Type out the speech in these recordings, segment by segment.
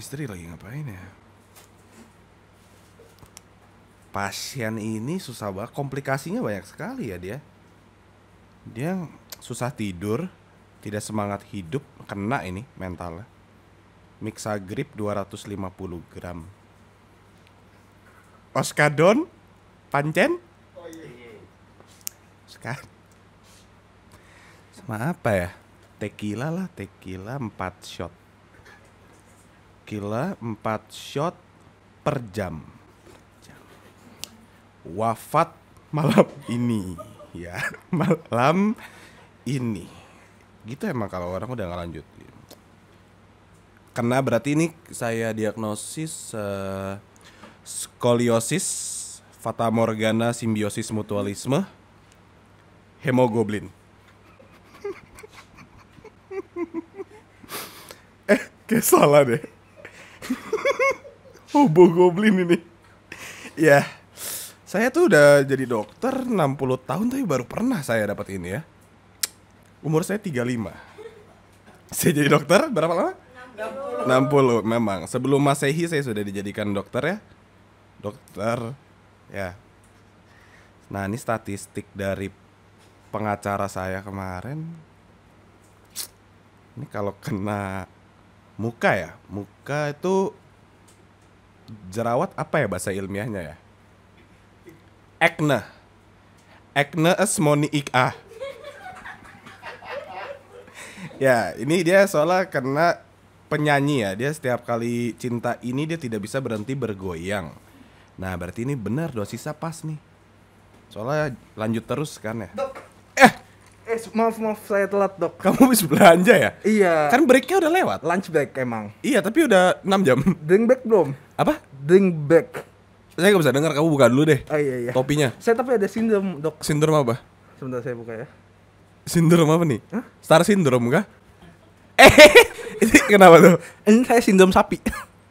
istri lagi ngapain ya? Pasien ini susah banget, komplikasinya banyak sekali ya dia. Dia susah tidur, tidak semangat hidup, kena ini mentalnya. Mixagrip 250 gram. Oskadon, pancen? Oh iya. Sama apa ya? Tequila lah, tequila 4 shot. Tequila 4 shot per jam. Wafat malam ini. Ya, malam ini. Gitu emang kalau orang udah nggak lanjut. Karena berarti ini saya diagnosis skoliosis, fatamorgana, simbiosis mutualisme, hemoglobin. Kayak salah deh. Hobogoblin ini. Ya, saya tuh udah jadi dokter 60 tahun tapi baru pernah saya dapat ini ya. Umur saya 35. Saya jadi dokter berapa lama? 60 memang. Sebelum Masehi saya sudah dijadikan dokter ya. Dokter ya. Nah, ini statistik dari pengacara saya kemarin. Ini kalau kena muka ya. Muka itu jerawat apa ya bahasa ilmiahnya ya? Acne. Acne Asmoniica. Ya, ini dia soalnya kena penyanyi ya. Dia setiap kali cinta ini dia tidak bisa berhenti bergoyang. Nah, berarti ini benar dosisnya pas nih. Soalnya lanjut terus kan ya. Dok. Maaf saya telat, Dok. Kamu habis belanja ya? Iya. Kan breaknya udah lewat. Lunch break emang. Iya, tapi udah 6 jam. Drink break belum? Apa? Drink break. Saya gak bisa dengar, kamu buka dulu deh. Oh iya. Topinya. Saya tapi ada sindrom, Dok. Sindrom apa? Sebentar saya buka ya. Sindrom apa nih? Hah? Star syndrome kah? Ini kenapa tuh? Ini saya sindrom sapi.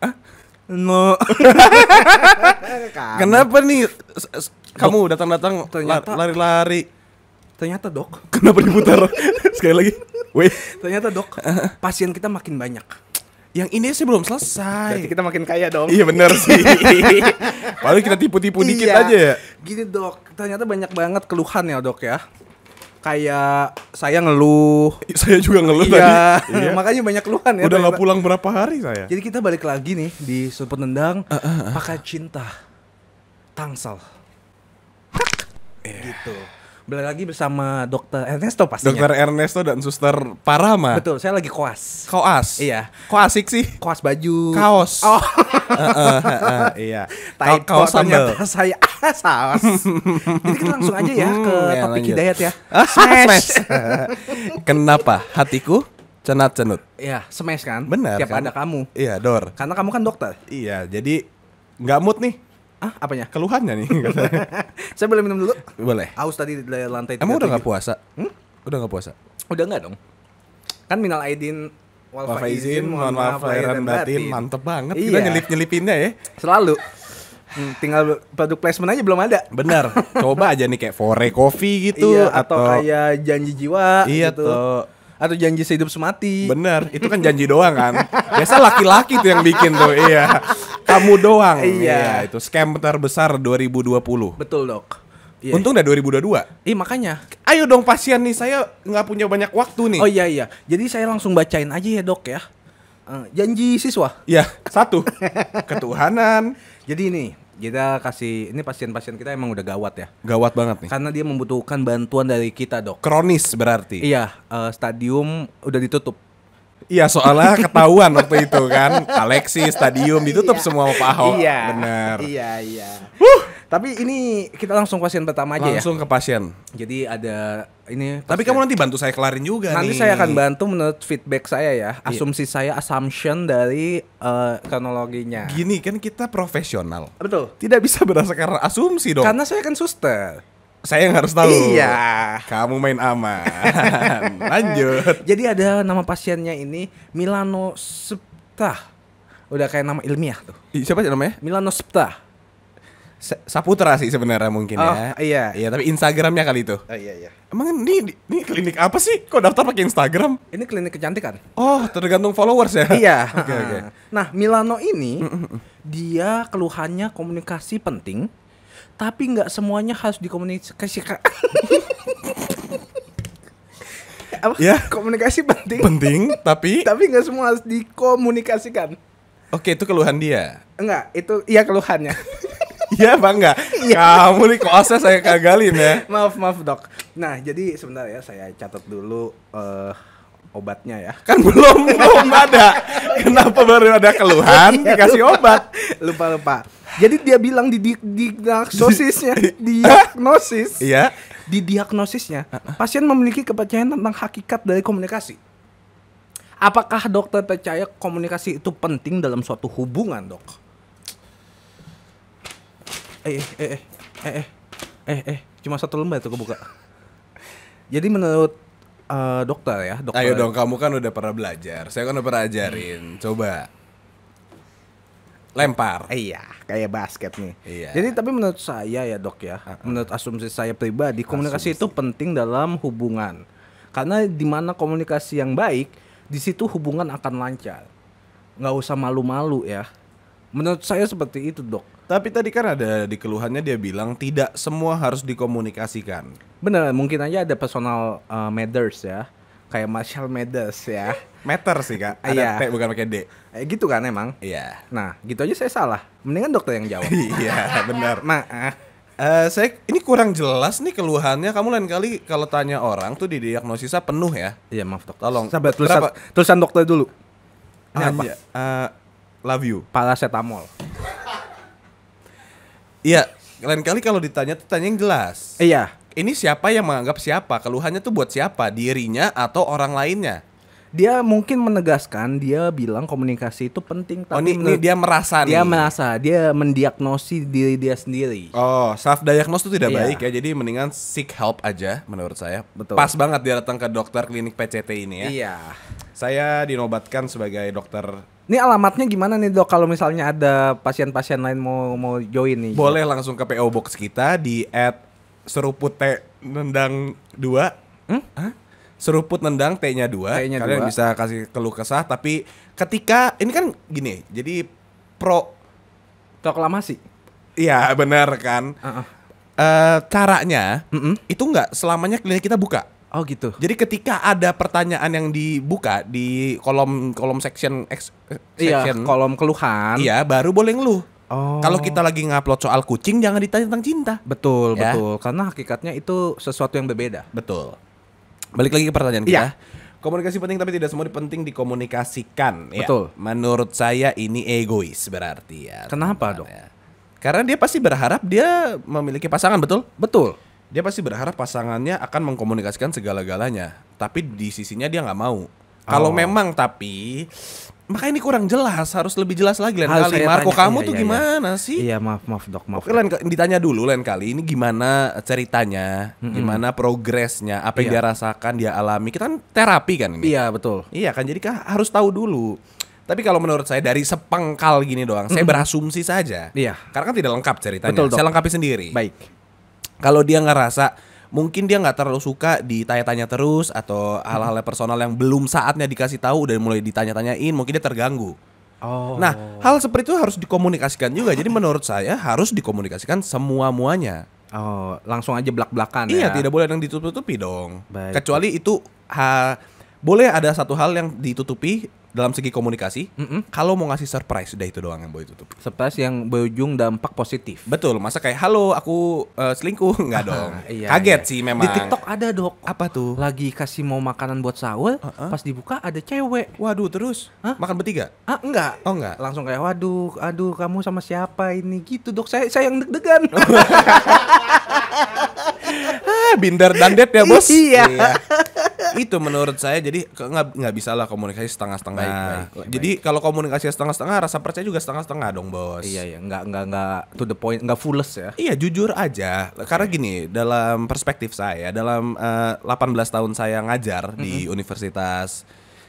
Hah? No. Kenapa nih kamu datang-datang ternyata- lari-lari? Ternyata, Dok. Kenapa diputar? Sekali lagi. Wait. Ternyata, Dok. Pasien kita makin banyak. Yang ini sih belum selesai. Berarti kita makin kaya dong. Iya benar sih. Paling kita tipu-tipu dikit Iya. aja ya. Gini, Dok. Ternyata banyak banget keluhan ya, Dok ya. Kayak saya ngeluh. Saya juga ngeluh Iya. tadi. Iya. Makanya banyak keluhan ya. Udah nggak ternyata. pulang berapa hari saya. Jadi kita balik lagi nih di Sudut Nendang pakai cinta Tangsel. Gitu. Balik lagi bersama Dokter Ernesto pastinya. Dokter Ernesto dan Suster Parama. Betul, saya lagi koas. Koas. Iya. Kok asik sih? Koas baju. Kaos. Oh. Iya. Typo Kaos sambal. ternyata saya saus. Jadi kita langsung aja ya ke Ya, topik lanjut. hidayat ya. Smash. Kenapa hatiku cenat-cenut? Iya, smash kan? Benar Tiap kan? ada kamu. Iya, Dor. Karena kamu kan dokter. Iya, jadi nggak mood nih. Ah, apanya? Keluhannya nih katanya. Saya boleh minum dulu? Boleh. Aus tadi dari lantai 37. Emang udah nggak puasa? Udah nggak puasa? Udah enggak dong? Kan minal aidin wal Wal faizin, faizin, mohon maaf lahir dan batin. Mantep banget. Kita Iya. nyelip-nyelipinnya ya. Selalu. Tinggal produk placement aja belum ada. Benar. Coba aja nih kayak Fore Coffee gitu. Iya, atau kayak janji jiwa Iya gitu. tuh. Atau janji sehidup semati. Bener, itu kan janji doang kan. Biasa laki-laki tuh yang bikin tuh, iya. Kamu doang. Iya. Itu scam terbesar 2020. Betul, Dok. Iya. Untung udah 2022. Makanya. Ayo dong pasien nih, saya nggak punya banyak waktu nih. Oh iya. Jadi saya langsung bacain aja ya, Dok ya. Janji siswa. Ya, 1. Ketuhanan. Jadi ini kita kasih, ini pasien-pasien kita emang udah gawat ya. Gawat banget nih. Karena dia membutuhkan bantuan dari kita, Dok. Kronis berarti. Iya, stadium udah ditutup. Iya, soalnya ketahuan waktu itu kan. Alexis Stadium ditutup Iya. semua sama Pak Ahok. Iya. Bener. Iya. Tapi ini kita langsung pasien pertama aja Langsung ke pasien. ya. Jadi ada ini. Tapi kamu nanti bantu saya kelarin juga nanti nih. saya akan bantu menurut feedback saya ya. Iya. Asumsi saya, assumption dari kronologinya. Gini kan kita profesional. Betul. Tidak bisa berdasarkan asumsi dong. Karena saya kan suster. Saya yang harus tahu. Iya. Kamu main aman. Lanjut. Jadi ada nama pasiennya ini Milanosepta. Udah kayak nama ilmiah tuh. Siapa sih namanya? Milanosepta. Saputra sih sebenarnya mungkin ya. Iya. Iya, tapi Instagramnya kali itu. Iya. Emang ini klinik apa sih? Kok daftar pakai Instagram? Ini klinik kecantikan. Oh, tergantung followers ya. Iya. Oke. Nah, Milano ini dia keluhannya komunikasi penting, tapi nggak semuanya harus dikomunikasikan. Apa? Ya. Komunikasi penting. Penting, tapi Nggak semua harus dikomunikasikan. oke, itu keluhan dia. Enggak, itu iya keluhannya. Iya apa enggak? Kamu nih koasnya saya kagalin ya. Maaf dok. Nah jadi sebentar ya saya catat dulu obatnya ya. Kan belum ada. Kenapa baru ada keluhan dikasih obat? Lupa. Jadi dia bilang di diagnosisnya, Iya. di diagnosisnya, pasien memiliki kepercayaan tentang hakikat dari komunikasi. Apakah dokter percaya komunikasi itu penting dalam suatu hubungan, dok? Cuma 1 lembar itu kebuka. Jadi menurut dokter ya, dokter. Ayo dong, kamu kan udah pernah belajar. Saya kan udah pernah ajarin. Coba lempar. Iya, kayak basket nih. Iya. Jadi tapi menurut saya ya dok ya, menurut asumsi saya pribadi, komunikasi itu penting dalam hubungan. Karena di mana komunikasi yang baik, di situ hubungan akan lancar. Nggak usah malu-malu ya. Menurut saya seperti itu dok. Tapi tadi kan ada di keluhannya dia bilang tidak semua harus dikomunikasikan. Bener, mungkin aja ada personal matters ya. Kayak Marshall Mathers ya. Meter sih kak. Ada Iya. T bukan pakai D. Gitu kan emang. Iya. Nah, gitu aja saya salah. Mendingan dokter yang jawab. Iya benar. Maaf. Saya ini kurang jelas nih keluhannya. Kamu lain kali kalau tanya orang tuh di diagnosisnya penuh ya. Iya maaf dok. Tolong. Sabar, Berapa? tulisan dokter dulu. Ini apa? Love you. Paracetamol. Iya. Lain kali kalau ditanya tuh tanya yang jelas. Iya. Ini siapa yang menganggap siapa? Keluhannya tuh buat siapa? Dirinya atau orang lainnya? Dia mungkin menegaskan, dia bilang komunikasi itu penting. Oh, Tapi ini dia merasa nih. dia merasa, dia mendiagnosi diri dia sendiri. Oh, self diagnose itu tidak Iya. baik ya. Jadi mendingan seek help aja menurut saya. Betul. Pas banget dia datang ke dokter klinik PCT ini ya. Iya. Saya dinobatkan sebagai dokter. Ini alamatnya gimana nih dok? Kalau misalnya ada pasien-pasien lain mau join nih. Boleh langsung ke PO Box kita di @seruput_nendang2. Hah? Seruput nendang T-nya 2. T-nya Kalian 2. bisa kasih keluh kesah. Tapi ketika ini kan gini. Jadi Proklamasi. iya benar kan. Caranya itu nggak selamanya klinik kita buka. Oh gitu. Jadi ketika ada pertanyaan yang dibuka di kolom section Iya, section, kolom keluhan. iya baru boleh ngeluh. Oh. Kalau kita lagi ngupload soal kucing jangan ditanya tentang cinta. Betul, Ya. betul. Karena hakikatnya itu sesuatu yang berbeda. Betul. Balik lagi ke pertanyaan kita. Iya. Komunikasi penting tapi tidak semua penting dikomunikasikan. Ya. Betul. Menurut saya ini egois berarti ya. Kenapa, teman-teman Dok? ya. Karena dia pasti berharap dia memiliki pasangan, betul? Betul. Dia pasti berharap pasangannya akan mengkomunikasikan segala-galanya. Tapi di sisinya dia nggak mau. Kalau memang tapi maka ini kurang jelas, harus lebih jelas lagi lain Harus kali. saya Marco tanya. kamu Iya, tuh iya, gimana sih? Iya, maaf dok, maaf. Oke, ditanya dulu lain kali ini gimana ceritanya, gimana progresnya, apa yang Iya. dia rasakan, dia alami. Kita kan terapi kan ini. Iya, betul. Iya kan, jadi harus tahu dulu. Tapi kalau menurut saya dari sepengkal gini doang, saya berasumsi saja. Iya. Karena kan tidak lengkap ceritanya. Betul, Dok. Saya lengkapi sendiri. Baik. Kalau dia ngerasa mungkin dia nggak terlalu suka ditanya-tanya terus atau hal-hal personal yang belum saatnya dikasih tahu udah mulai ditanya-tanyain, mungkin dia terganggu. Oh. Nah, hal seperti itu harus dikomunikasikan juga. Jadi menurut saya harus dikomunikasikan semua-muanya. Oh, langsung aja belak-belakan Iya, ya. tidak boleh ada yang ditutup-tutupi dong. Baik. Kecuali itu boleh ada satu hal yang ditutupi dalam segi komunikasi. Kalau mau ngasih surprise, udah itu doang yang boleh tutup. Surprise yang berujung dampak positif. Betul, masa kayak halo aku selingkuh nggak dong. Iya, Kaget iya. sih memang. Di TikTok ada dok. Apa tuh? Lagi kasih mau makanan buat sahur, pas dibuka ada cewek. Waduh, terus makan bertiga? Enggak. Oh, enggak. Langsung kayak aduh kamu sama siapa ini gitu dok. Saya yang deg-degan. Binder dandet ya bos. Iya. Itu menurut saya jadi nggak bisa lah komunikasi setengah-setengah. Baik. Jadi kalau komunikasi setengah-setengah, rasa percaya juga setengah-setengah dong bos. Iya, enggak to the point, enggak fulles ya. Iya, jujur aja. Karena gini, dalam perspektif saya, dalam 18 tahun saya ngajar di Universitas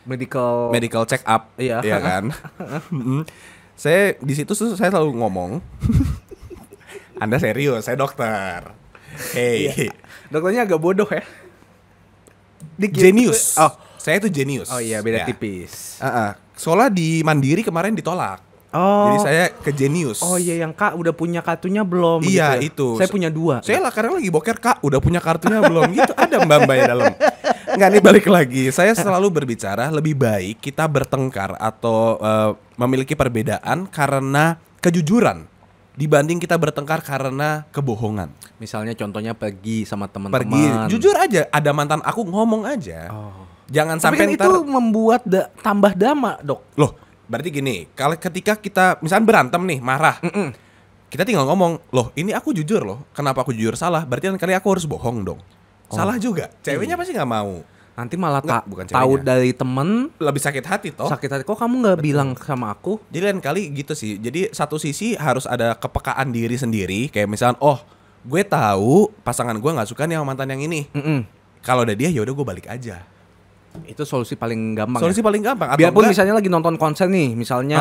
Medical Check Up, Iya. ya kan. Saya di situ tuh saya selalu ngomong Anda serius, saya dokter. Hey, Dokternya agak bodoh ya. Jenius. Oh, Saya itu jenius. oh iya beda Ya. tipis. Soalnya di Mandiri kemarin ditolak. Oh. Jadi saya ke jenius. Oh iya yang Kak udah punya kartunya belum? Iya, gitu ya? itu. Saya punya 2. Saya lah karena lagi boker, Kak, udah punya kartunya belum? Gitu, ada mbak-mbak ya dalam. Nggak nih, balik lagi. Saya selalu berbicara lebih baik kita bertengkar atau memiliki perbedaan karena kejujuran dibanding kita bertengkar karena kebohongan. Misalnya contohnya pergi sama teman-teman. Pergi, jujur aja, ada mantan aku ngomong aja. Oh. Jangan Tapi sampai kan itu membuat tambah drama, Dok. Loh, berarti gini, kalau ketika kita misalnya berantem nih, marah. Kita tinggal ngomong, loh ini aku jujur loh. Kenapa aku jujur salah? Berarti kan kali aku harus bohong dong. Salah juga. Ceweknya pasti nggak mau. Nanti malah Nggak, bukan tahu ceweknya. dari temen Lebih sakit hati toh. sakit hati. Kok kamu nggak bilang sama aku? Jadi lain kali gitu sih. Jadi satu sisi harus ada kepekaan diri sendiri. Kayak misalnya, oh gue tahu pasangan gue nggak suka nih sama mantan yang ini. Kalau ada dia, ya udah gue balik aja. Itu solusi paling gampang. Solusi ya? paling gampang. Atau Biarpun enggak, misalnya lagi nonton konser nih, misalnya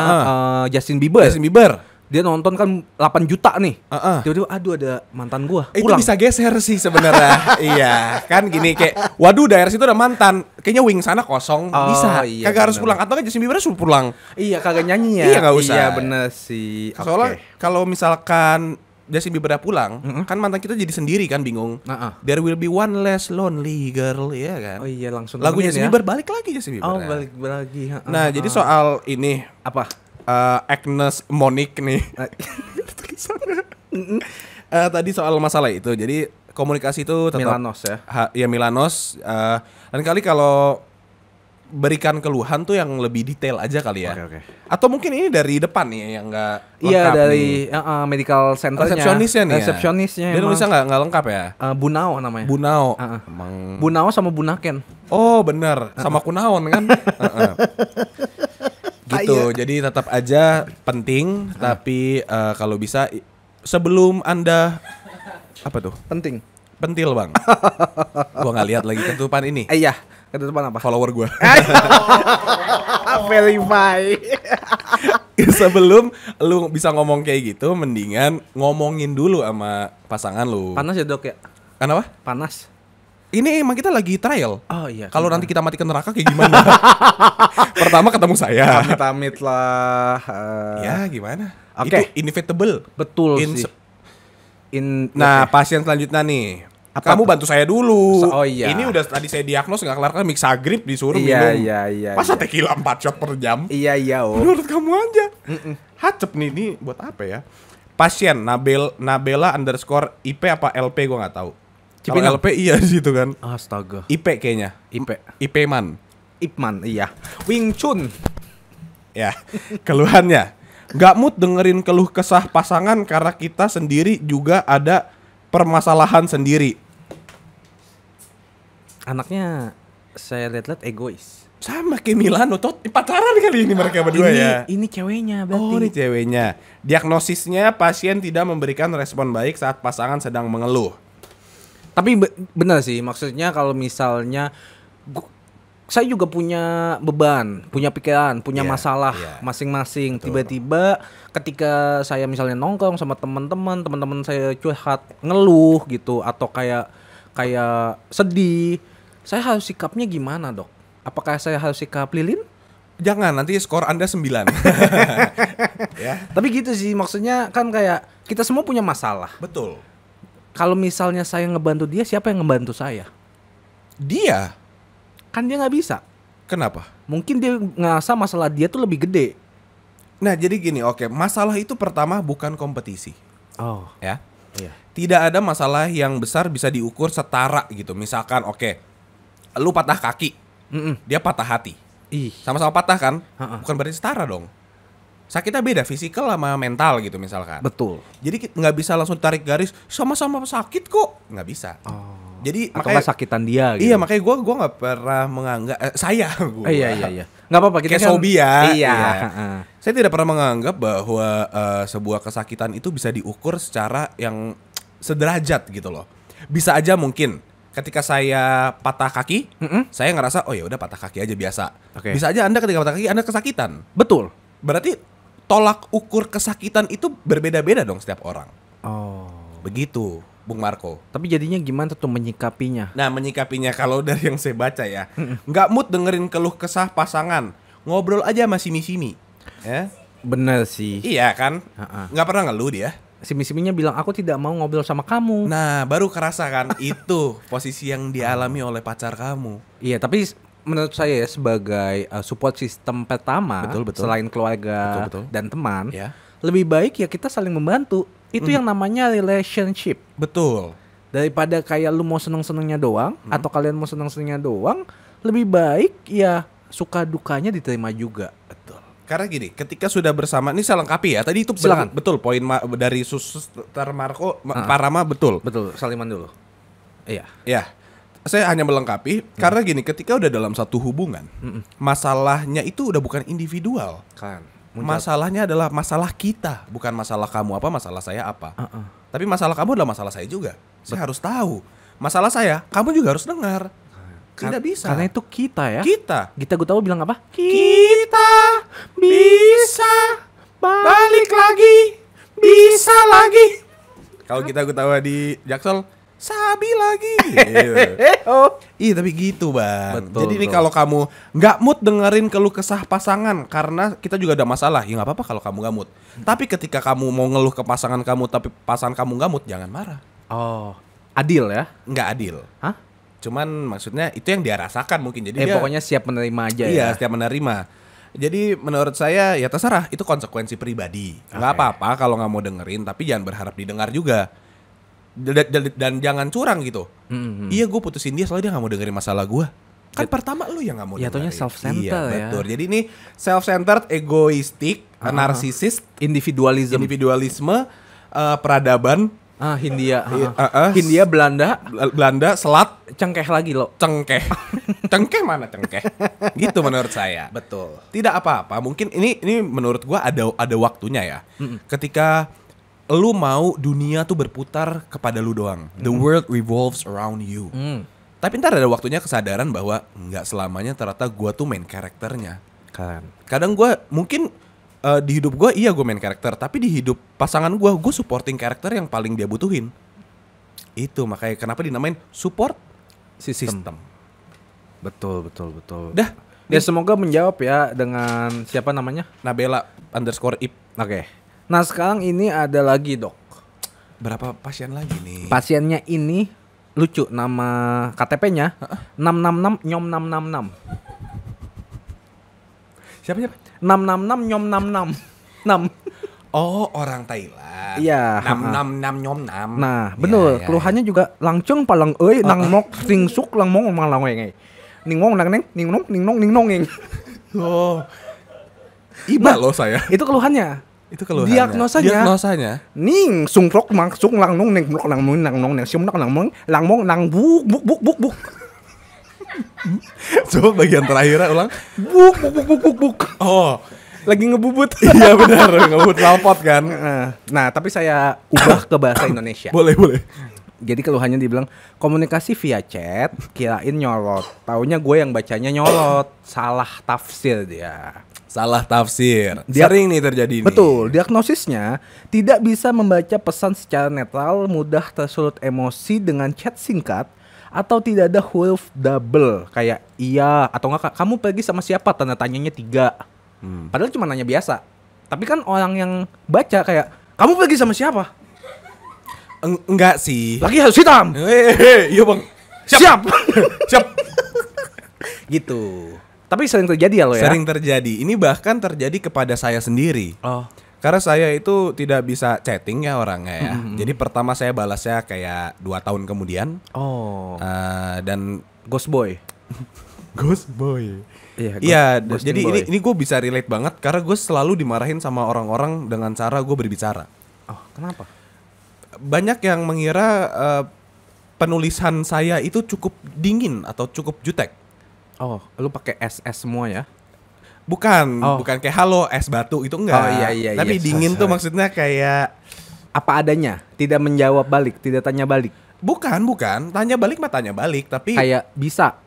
Justin Justin Bieber. Dia nonton kan 8 juta nih. Heeh. Tiba-tiba aduh ada mantan gua. Itu Pulang. bisa geser sih sebenarnya. Iya, kan gini kayak waduh daerah situ ada mantan. Kayaknya wing sana kosong, Oh, bisa. iya, Kagak harus bener. pulang atau kan Justin Bieber suruh pulang. Iya kagak nyanyi ya. Iya, nggak usah. Iya bener sih. Soalnya Oke. kalau misalkan Justin Bieber pulang, kan mantan kita jadi sendiri kan bingung. Nah, There will be one less lonely girl, ya kan. Oh iya langsung Lagunya nemenin Justin Bieber balik lagi Justin Bieber. Oh balik lagi. Nah, jadi soal ini apa? Agnes Monique nih. Tulisannya. Tadi soal masalah itu. Jadi komunikasi itu tetap Milanos ya. Ya Milanos. Dan kali kalau berikan keluhan tuh yang lebih detail aja kali ya. Oke. Atau mungkin ini dari depan nih yang nggak Iya lengkap dari nih. medical centernya. Resepsionisnya nih. Resepsionisnya. Dia nulisnya nggak lengkap ya. Bunao namanya. Bunao. Heeh. Bunao sama Bunaken. Oh bener, sama Kunaon kan. Gitu, jadi tetap aja penting. Tapi kalau bisa sebelum Anda apa tuh? Penting. Pentil bang. Gua nggak lihat lagi ketutupan ini. Iya. Ketutupan apa? Follower gua. Verify. Sebelum lu bisa ngomong kayak gitu, mendingan ngomongin dulu sama pasangan lu. Panas ya dok ya? Kenapa? Panas. Ini emang kita lagi trial. Oh iya. Kalau nanti kita mati ke neraka kayak gimana? Pertama ketemu saya. Amit-amit lah. Ya gimana? Oke. Itu inevitable. Betul In- sih. Nah, oke. pasien selanjutnya nih. Apa Kamu tuh? bantu saya dulu. Oh iya. Ini udah tadi saya diagnos nggak kelar kan Mixagrip disuruh Iya, minum. iya. Masa tequila 4 shot per jam? Iya. Menurut kamu aja. Hacep nih, ini buat apa ya? Pasien Nabela underscore IP apa LP gue nggak tahu. Kalau Cipinang. LP iya di situ kan. Astaga. IP kayaknya. IP. IP man. Ipman, iya. Wing Chun. Ya. Keluhannya. Nggak mood dengerin keluh kesah pasangan karena kita sendiri juga ada permasalahan sendiri. Anaknya saya lihat-lihat egois. Sama kayak Milano, pacaran kali ini mereka berdua ya. Ini ceweknya berarti. Oh, ini ceweknya. Diagnosisnya pasien tidak memberikan respon baik saat pasangan sedang mengeluh. Tapi benar sih, maksudnya kalau misalnya saya juga punya beban, punya pikiran, punya Iya, masalah iya. masing-masing. Tiba-tiba ketika saya misalnya nongkrong sama teman-teman saya curhat, ngeluh gitu atau kayak sedih, saya harus sikapnya gimana, Dok? Apakah saya harus sikap lilin? Jangan, nanti skor Anda 9. Ya, Tapi gitu sih, maksudnya kan kayak kita semua punya masalah. betul. Kalau misalnya saya ngebantu dia, siapa yang ngebantu saya? Dia, Kan dia nggak bisa. kenapa? Mungkin dia ngerasa masalah dia tuh lebih gede. Nah, jadi gini, oke, masalah itu pertama bukan kompetisi, Oh, ya. iya. Tidak ada masalah yang besar bisa diukur setara gitu. Misalkan, oke, lu patah kaki, dia patah hati. Ih, Sama-sama patah kan? Ha-ha. Bukan berarti setara dong. Sakitnya beda, fisikal sama mental gitu misalkan. betul. Jadi nggak bisa langsung tarik garis sama-sama sakit kok, nggak bisa. Oh. Jadi Atau nggak sakitan dia gitu. iya makanya gue nggak pernah menganggap saya gua. Iya. Nggak apa-apa kita Kayak Sobi ya. Iya. Saya tidak pernah menganggap bahwa sebuah kesakitan itu bisa diukur secara yang sederajat gitu loh. Bisa aja mungkin ketika saya patah kaki, saya ngerasa oh ya udah patah kaki aja biasa. Oke. Bisa aja Anda ketika patah kaki Anda kesakitan. Betul. Berarti tolak ukur kesakitan itu berbeda-beda dong setiap orang. Oh. Begitu, Bung Marco. Tapi jadinya gimana tuh menyikapinya? Nah, menyikapinya kalau dari yang saya baca ya, nggak mood dengerin keluh kesah pasangan, ngobrol aja sama sini-sini. Ya? Bener sih. Iya kan? Ha-ha. Nggak pernah ngeluh dia. Si-misinya bilang aku tidak mau ngobrol sama kamu. Nah, baru kerasa kan itu posisi yang dialami oleh pacar kamu. Iya, tapi menurut saya ya sebagai support system pertama, Betul. selain keluarga Betul. dan teman, Ya. lebih baik ya kita saling membantu. Itu yang namanya relationship. Betul. Daripada kayak lu mau seneng-senengnya doang atau kalian mau seneng-senengnya doang, lebih baik ya suka dukanya diterima juga. Betul. Karena gini, ketika sudah bersama, ini saya lengkapi ya. Tadi itu Silakan. betul poin dari Suster Marco, Parama betul. Betul, saliman dulu. Iya. Ya, saya hanya melengkapi karena gini, ketika udah dalam satu hubungan, masalahnya itu udah bukan individual. Kan. Masalahnya adalah masalah kita, bukan masalah kamu apa, masalah saya apa. Tapi masalah kamu adalah masalah saya juga. Saya harus tahu. Masalah saya, kamu juga harus dengar. Tidak bisa. Karena itu kita ya. Kita Gue tahu bilang apa? Kita bisa balik lagi, bisa lagi. Kalau kita ketawa di Jaksel, sabi lagi. Oh. Iya tapi gitu bang. Betul, Jadi ini betul. kalau kamu nggak mood dengerin keluh kesah pasangan, karena kita juga ada masalah. Ya nggak apa-apa kalau kamu nggak mood. Tapi ketika kamu mau ngeluh ke pasangan kamu, tapi pasangan kamu nggak mood, jangan marah. Oh. Adil ya? Nggak adil. Hah? Cuman maksudnya itu yang dia rasakan mungkin. Jadi dia, Pokoknya siap menerima aja iya, ya. setiap menerima. Jadi menurut saya ya terserah, itu konsekuensi pribadi. Nggak Oke. apa-apa kalau nggak mau dengerin, tapi jangan berharap didengar juga. Dan jangan curang gitu. Iya, gue putusin dia soalnya dia nggak mau dengerin masalah gue. Kan pertama lu yang nggak mau dengerin. Jatuhnya self-centered iya, ya. betul. Jadi ini self-centered, egoistik, narsisis, individualisme, peradaban, Hindia. Iya, Hindia Belanda Belanda, selat, cengkeh lagi lo. cengkeh. Cengkeh mana cengkeh? Gitu menurut saya. Betul. Tidak apa-apa. Mungkin ini menurut gua ada waktunya ya. Ketika lu mau dunia tuh berputar kepada lu doang. The world revolves around you. Tapi ntar ada waktunya kesadaran bahwa nggak selamanya ternyata gua tuh main karakternya. Kan. Kadang gua mungkin di hidup gua iya gua main karakter, tapi di hidup pasangan gua supporting karakter yang paling dia butuhin. Itu makanya kenapa dinamain support system. Betul. Dah, Ya semoga menjawab ya dengan siapa namanya? Nabela_ip. Oke. Nah sekarang ini ada lagi dok. Berapa pasien lagi nih? Pasiennya ini lucu, nama KTP-nya 666 nyom 666. Siapa? 666 nyom 66. 6. Oh, orang Thailand. Iya, Nam nyom nam. Nah, bener. Keluhannya juga langcung palang nang mok sing suk lang mong mang lang ngai. Ning mong nang neng ning nong ning. Oh. Iba loh saya. Itu keluhannya. Itu keluhannya. Diagnosanya. Ning sung prok mang sung lang nong ning mok lang mong nang nong neng sium nak lang mong nang buk. Coba bagian terakhirnya ulang. Buk. Oh. Lagi ngebubut. Iya benar, ngebut knalpot kan. Nah, tapi saya ubah ke bahasa Indonesia. Boleh. Jadi keluhannya dibilang komunikasi via chat, kirain nyolot. Taunya gue yang bacanya nyolot, salah tafsir dia. Salah tafsir. Sering nih terjadi nih. Betul, diagnosisnya tidak bisa membaca pesan secara netral, mudah tersulut emosi dengan chat singkat, atau tidak ada huruf double kayak iya atau enggak kamu pergi sama siapa, tanda tanyanya 3. Padahal cuma nanya biasa. Tapi kan orang yang baca kayak kamu pergi sama siapa? Enggak sih. Lagi harus hitam. Iya bang. Siap. Siap. Gitu. Tapi sering terjadi ya lo ya? Sering terjadi. Ini bahkan terjadi kepada saya sendiri. Oh. Karena saya itu tidak bisa chatting ya orangnya ya. Jadi pertama saya balasnya kayak 2 tahun kemudian. Oh. Dan Ghost boy. Ghost boy. Iya. Jadi ini gue bisa relate banget karena gue selalu dimarahin sama orang-orang dengan cara gue berbicara. Oh, kenapa? Banyak yang mengira penulisan saya itu cukup dingin atau cukup jutek. Oh, lu pakai SS semua ya? Bukan kayak halo es batu itu enggak. Oh iya. Tapi dingin tuh maksudnya kayak apa adanya, tidak menjawab balik, tidak tanya balik. Bukan. Tanya balik mah tanya balik, tapi Kayak bisa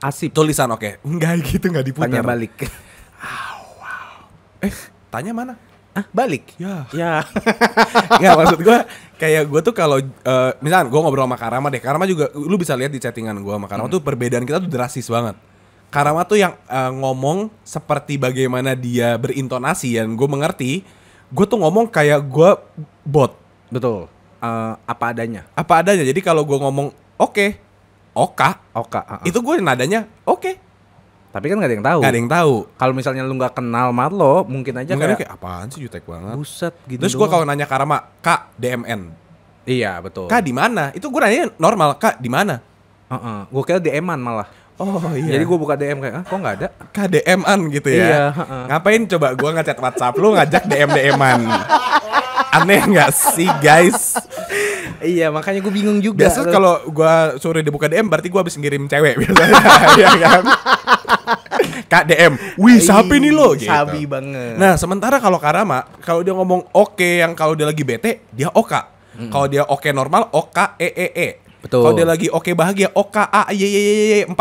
asip tulisan oke. Enggak gitu, enggak diputar. tanya balik. Tanya mana? Balik. Ya. Ya. Enggak maksud gue Kayak gue tuh kalau misalkan gue ngobrol sama Karama deh. Karama juga lu bisa lihat di chattingan gue sama Karama tuh perbedaan kita tuh drastis banget. Karama tuh yang ngomong seperti bagaimana dia berintonasi dan gue mengerti. Gue tuh ngomong kayak gue bot. Betul. Apa adanya. Apa adanya. Jadi kalau gue ngomong oke, oka, itu gue nadanya oke. Tapi kan gak ada yang tahu. Gak ada yang tahu. Kalau misalnya lu gak kenal Marlo, mungkin aja kayak apaan sih, jutek banget. Buset gitu. Terus gue kalau nanya Karama, Kak DMN. Iya betul. Kak di mana? Itu gue nanya normal, Kak di mana? Gue kira DM-an malah. Oh iya. Jadi gue buka DM kayak, kok nggak ada? KDM-an gitu ya. Iya. Ngapain coba gue ngechat WhatsApp lu ngajak DM-an? Aneh nggak sih guys? Iya makanya gue bingung juga. Biasa kalau gue suruh dia buka DM berarti gue habis ngirim cewek biasanya. Iya kan? Kak DM, wih sapi nih lo gitu. Sabi banget. Nah sementara kalau Karama, kalau dia ngomong oke yang kalau dia lagi bete, dia oka. Kalau dia oke normal, oka e. Betul. Kalau dia lagi oke bahagia, oka a y 40.000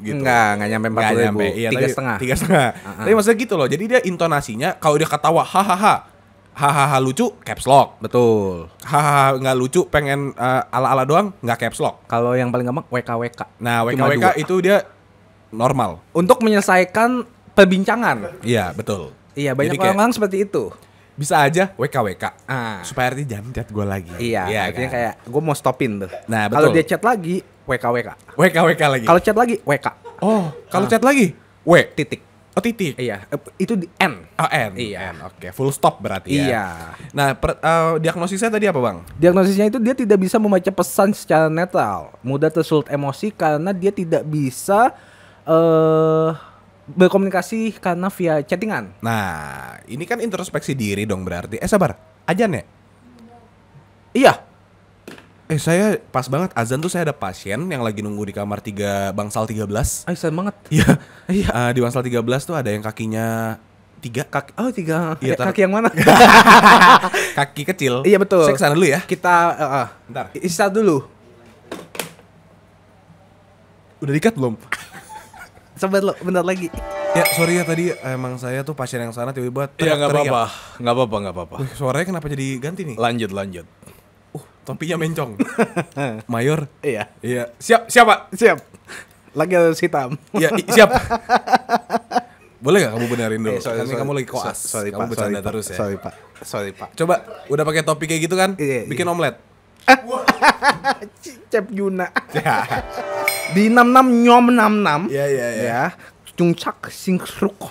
gitu. Nggak nyampe 40.000. Iya, 3,5. 3,5. Tapi maksudnya gitu loh. Jadi dia intonasinya kalau dia ketawa hahaha lucu caps lock. Betul. Hahaha nggak lucu pengen ala-ala doang nggak caps lock. Kalau yang paling gampang WKWK. Nah Cuma WKWK 2. itu dia normal. Untuk menyelesaikan perbincangan. Iya betul. Iya banyak Jadi kayak orang seperti itu. bisa aja WKWK supaya arti jangan chat gue lagi. Iya artinya kan? kayak gue mau stopin tuh. Nah betul. Kalau dia chat lagi WKWK. WKWK lagi. Kalau chat lagi WK. Oh kalau chat lagi W Titik. Oh titik. Iya itu di N. Oh N. Iya. N. Oke full stop berarti ya. Iya. Nah diagnosisnya tadi apa bang? Diagnosisnya itu dia tidak bisa membaca pesan secara netral, mudah tersulut emosi karena dia tidak bisa berkomunikasi karena via chattingan. Nah ini kan introspeksi diri dong berarti. Sabar, azan ya? Iya. Saya pas banget azan tuh saya ada pasien yang lagi nunggu di kamar 3 bangsal 13. Serem banget. Iya. Iya. Di bangsal 13 tuh ada yang kakinya 3 kaki. Oh 3. Iya, Kaki yang mana? Kaki kecil. Iya betul. Saya kesana dulu ya. Kita Bentar. istirahat dulu. Udah dikat belum? Sabar lo, bentar lagi. Ya sorry ya tadi emang saya tuh pasien yang sana tiba-tiba Iya nggak teriak-teriak. apa-apa, nggak apa-apa, nggak apa-apa. Wih, suaranya kenapa jadi ganti nih? Lanjut. Topinya mencong. Mayor. Iya. Iya. Siap Pak. Siap. Lagi harus hitam. Iya siap. Boleh gak kamu benerin dulu? Sorry, Kan kamu lagi koas. Sorry, kamu Pak. bercanda terus ya. Sorry Pak. Coba udah pakai topi kayak gitu kan? Iya, Bikin omelet. Cep Juna. Ya. Di 66 nyom 66. Iya. Ya. Cungcak singkruk.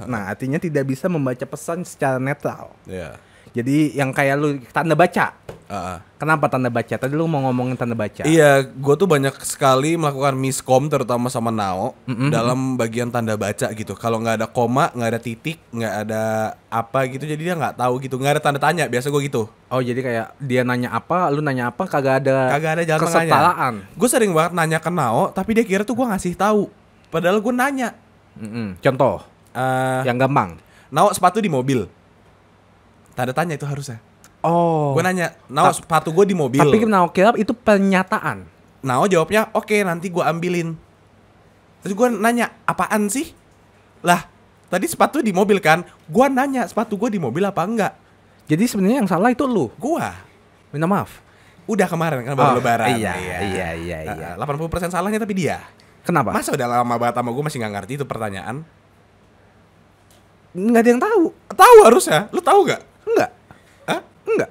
Nah, artinya tidak bisa membaca pesan secara netral. Iya. Jadi yang kayak lu tanda baca. Heeh. Kenapa tanda baca? Tadi lu mau ngomongin tanda baca. Iya, gue tuh banyak sekali melakukan miskom terutama sama Nao dalam bagian tanda baca gitu. Kalau nggak ada koma, nggak ada titik, nggak ada apa gitu, jadi dia nggak tahu gitu, nggak ada tanda tanya. Biasa gue gitu. Oh jadi kayak dia nanya apa, lu nanya apa, kagak ada jalan kesetaraan. Gue sering banget nanya ke Nao, tapi dia kira tuh gue ngasih tahu. Padahal gue nanya. Contoh, yang gampang. Nao sepatu di mobil. Tanda tanya itu harusnya. Oh. Gue nanya, Nao sepatu gue di mobil. Tapi Nao kira itu pernyataan. Nao jawabnya, oke nanti gue ambilin. Terus gue nanya, apaan sih? Lah, tadi sepatu di mobil kan? Gue nanya, sepatu gue di mobil apa enggak? Jadi sebenarnya yang salah itu lu. Gua. Minta maaf. Udah kemarin kan baru lebaran. Iya. 80% salahnya tapi dia. Kenapa? Masa udah lama banget sama gue masih gak ngerti itu pertanyaan? Nggak ada yang tahu. Tahu harusnya. Lu tahu gak? Enggak. Hah? Enggak.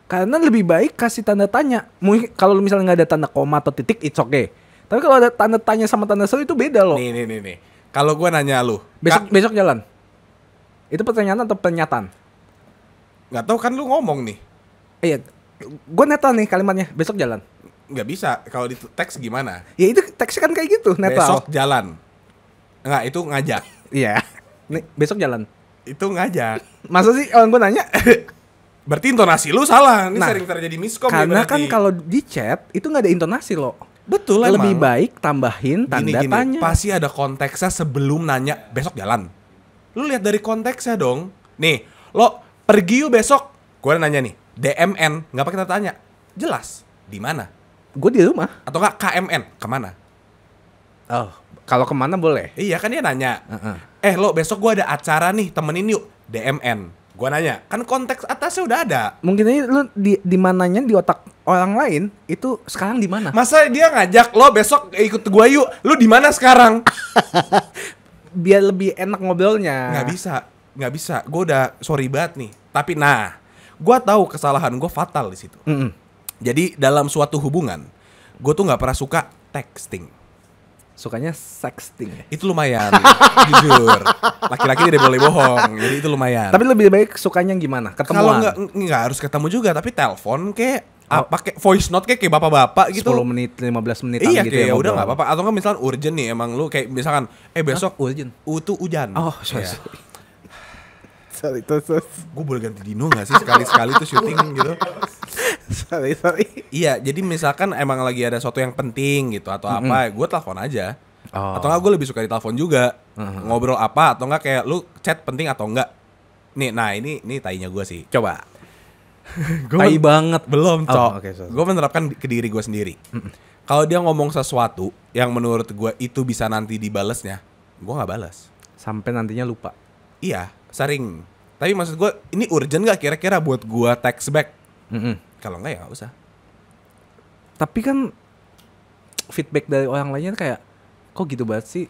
Karena lebih baik kasih tanda tanya. Mungkin kalau misalnya nggak ada tanda koma atau titik, it's okay. Tapi kalau ada tanda tanya sama tanda seru itu beda loh. Nih. Kalau gue nanya lu, Besok jalan. Itu pertanyaan atau pernyataan? nggak tahu kan lu ngomong nih. Iya. Gue netral nih kalimatnya. Besok jalan. Nggak bisa. Kalau di teks gimana? Ya itu teksnya kan kayak gitu, netral. Besok jalan. Enggak, itu ngajak. Iya. Nih, besok jalan. Itu ngajak. Masa sih orang gue nanya? Berarti intonasi lu salah. Ini Nah, sering terjadi miskom. karena kan kalau di chat itu nggak ada intonasi loh. betul Lebih emang. baik tambahin tanda tanya. Pasti ada konteksnya sebelum nanya besok jalan. Lu lihat dari konteksnya dong. Nih, lo pergi yuk besok. Gue nanya nih, DMN nggak pakai tanda tanya. Jelas di mana? Gue di rumah. Atau nggak KMN kemana? Oh, kalau kemana boleh? Iya kan dia nanya. Lo besok gue ada acara nih, temenin yuk. DMN. Gua nanya, kan konteks atasnya udah ada. Mungkin aja lu di mananya di otak orang lain itu sekarang di mana? Masa dia ngajak lo besok ikut gua yuk, lu di mana sekarang? Biar lebih enak ngobrolnya. Nggak bisa. Gua udah sorry banget nih. Tapi gua tahu kesalahan gua fatal di situ. Jadi dalam suatu hubungan, gua tuh nggak pernah suka texting. Sukanya sexting ya? Itu lumayan, jujur. Laki-laki tidak boleh bohong, jadi itu lumayan. Tapi lebih baik sukanya gimana? Kalau Ketemuan? nggak harus ketemu juga, tapi telepon kayak apa kayak voice note kayak bapak-bapak gitu. 10 menit, 15 menit Iya gitu kayak ya udah ngobrol. nggak apa-apa. Atau kan misalkan urgent nih, emang lu kayak misalkan besok urgent? tuh hujan. Oh, sorry. Iya. Sorry. Gue boleh ganti Dino gak sih sekali-sekali tuh syuting gitu. sorry. Iya, jadi misalkan emang lagi ada sesuatu yang penting gitu atau apa, gue telepon aja. Oh. Atau enggak gue lebih suka ditelepon juga. Ngobrol apa atau enggak kayak lu chat penting atau enggak. Nih, ini tainya gue sih. Coba. Tai banget. Belum, Oh, Cok. oke, sorry. Gue menerapkan ke diri gue sendiri. Kalau dia ngomong sesuatu yang menurut gue itu bisa nanti dibalesnya, gue nggak balas. Sampai nantinya lupa. Iya, sering. Tapi maksud gue, ini urgent gak kira-kira buat gue text back? Kalau enggak ya gak usah. Tapi kan feedback dari orang lainnya kayak kok gitu banget sih?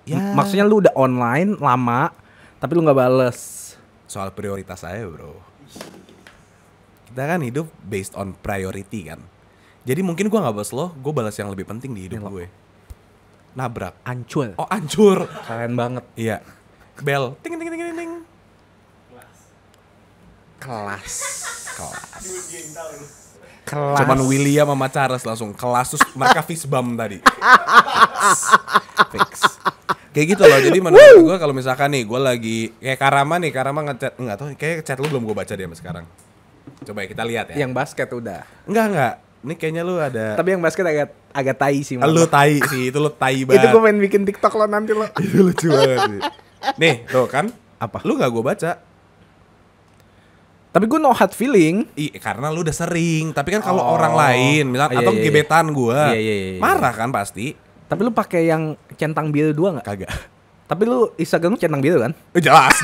Ya. Maksudnya lu udah online lama tapi lu nggak bales. Soal prioritas saya, bro. Kita kan hidup based on priority kan. Jadi mungkin gue gak balas lo, gue balas yang lebih penting di hidup gue. Nabrak. Ancur. Oh, hancur. Keren banget. Iya. Bel. Ting ting ting ting ting. Kelas. Cuman William sama Charles langsung kelas terus mereka fist bump tadi. Fix. Kayak gitu loh. Jadi menurut gue kalau misalkan nih gue lagi kayak Karama ngechat, enggak tahu kayak chat lu belum gue baca dia sampai sekarang. Coba ya kita lihat ya. Yang basket udah. Enggak. Ini kayaknya lu ada. Tapi yang basket agak tai sih. Lu tai sih, itu lu tai banget. Itu gue pengen bikin TikTok lo nanti lo. Itu lucu banget sih. Nih, tuh kan? Apa? Lu gak gue baca. Tapi gue no hard feeling. Karena lu udah sering. Tapi kan kalau orang lain, misal Iya, atau iya, gebetan gua, iya. marah kan pasti. Tapi lu pakai yang centang biru 2 nggak? Kagak. Tapi lu Instagram lu centang biru kan? Jelas.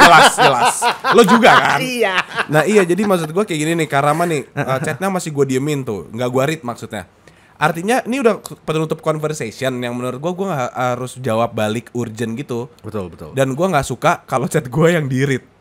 Lo juga kan? Iya. Nah iya, jadi maksud gua kayak gini nih, Karama nih, chatnya masih gua diemin tuh, nggak gua read maksudnya. Artinya ini udah penutup conversation yang menurut gua nggak harus jawab balik urgent gitu. Betul. Dan gua nggak suka kalau chat gua yang di read.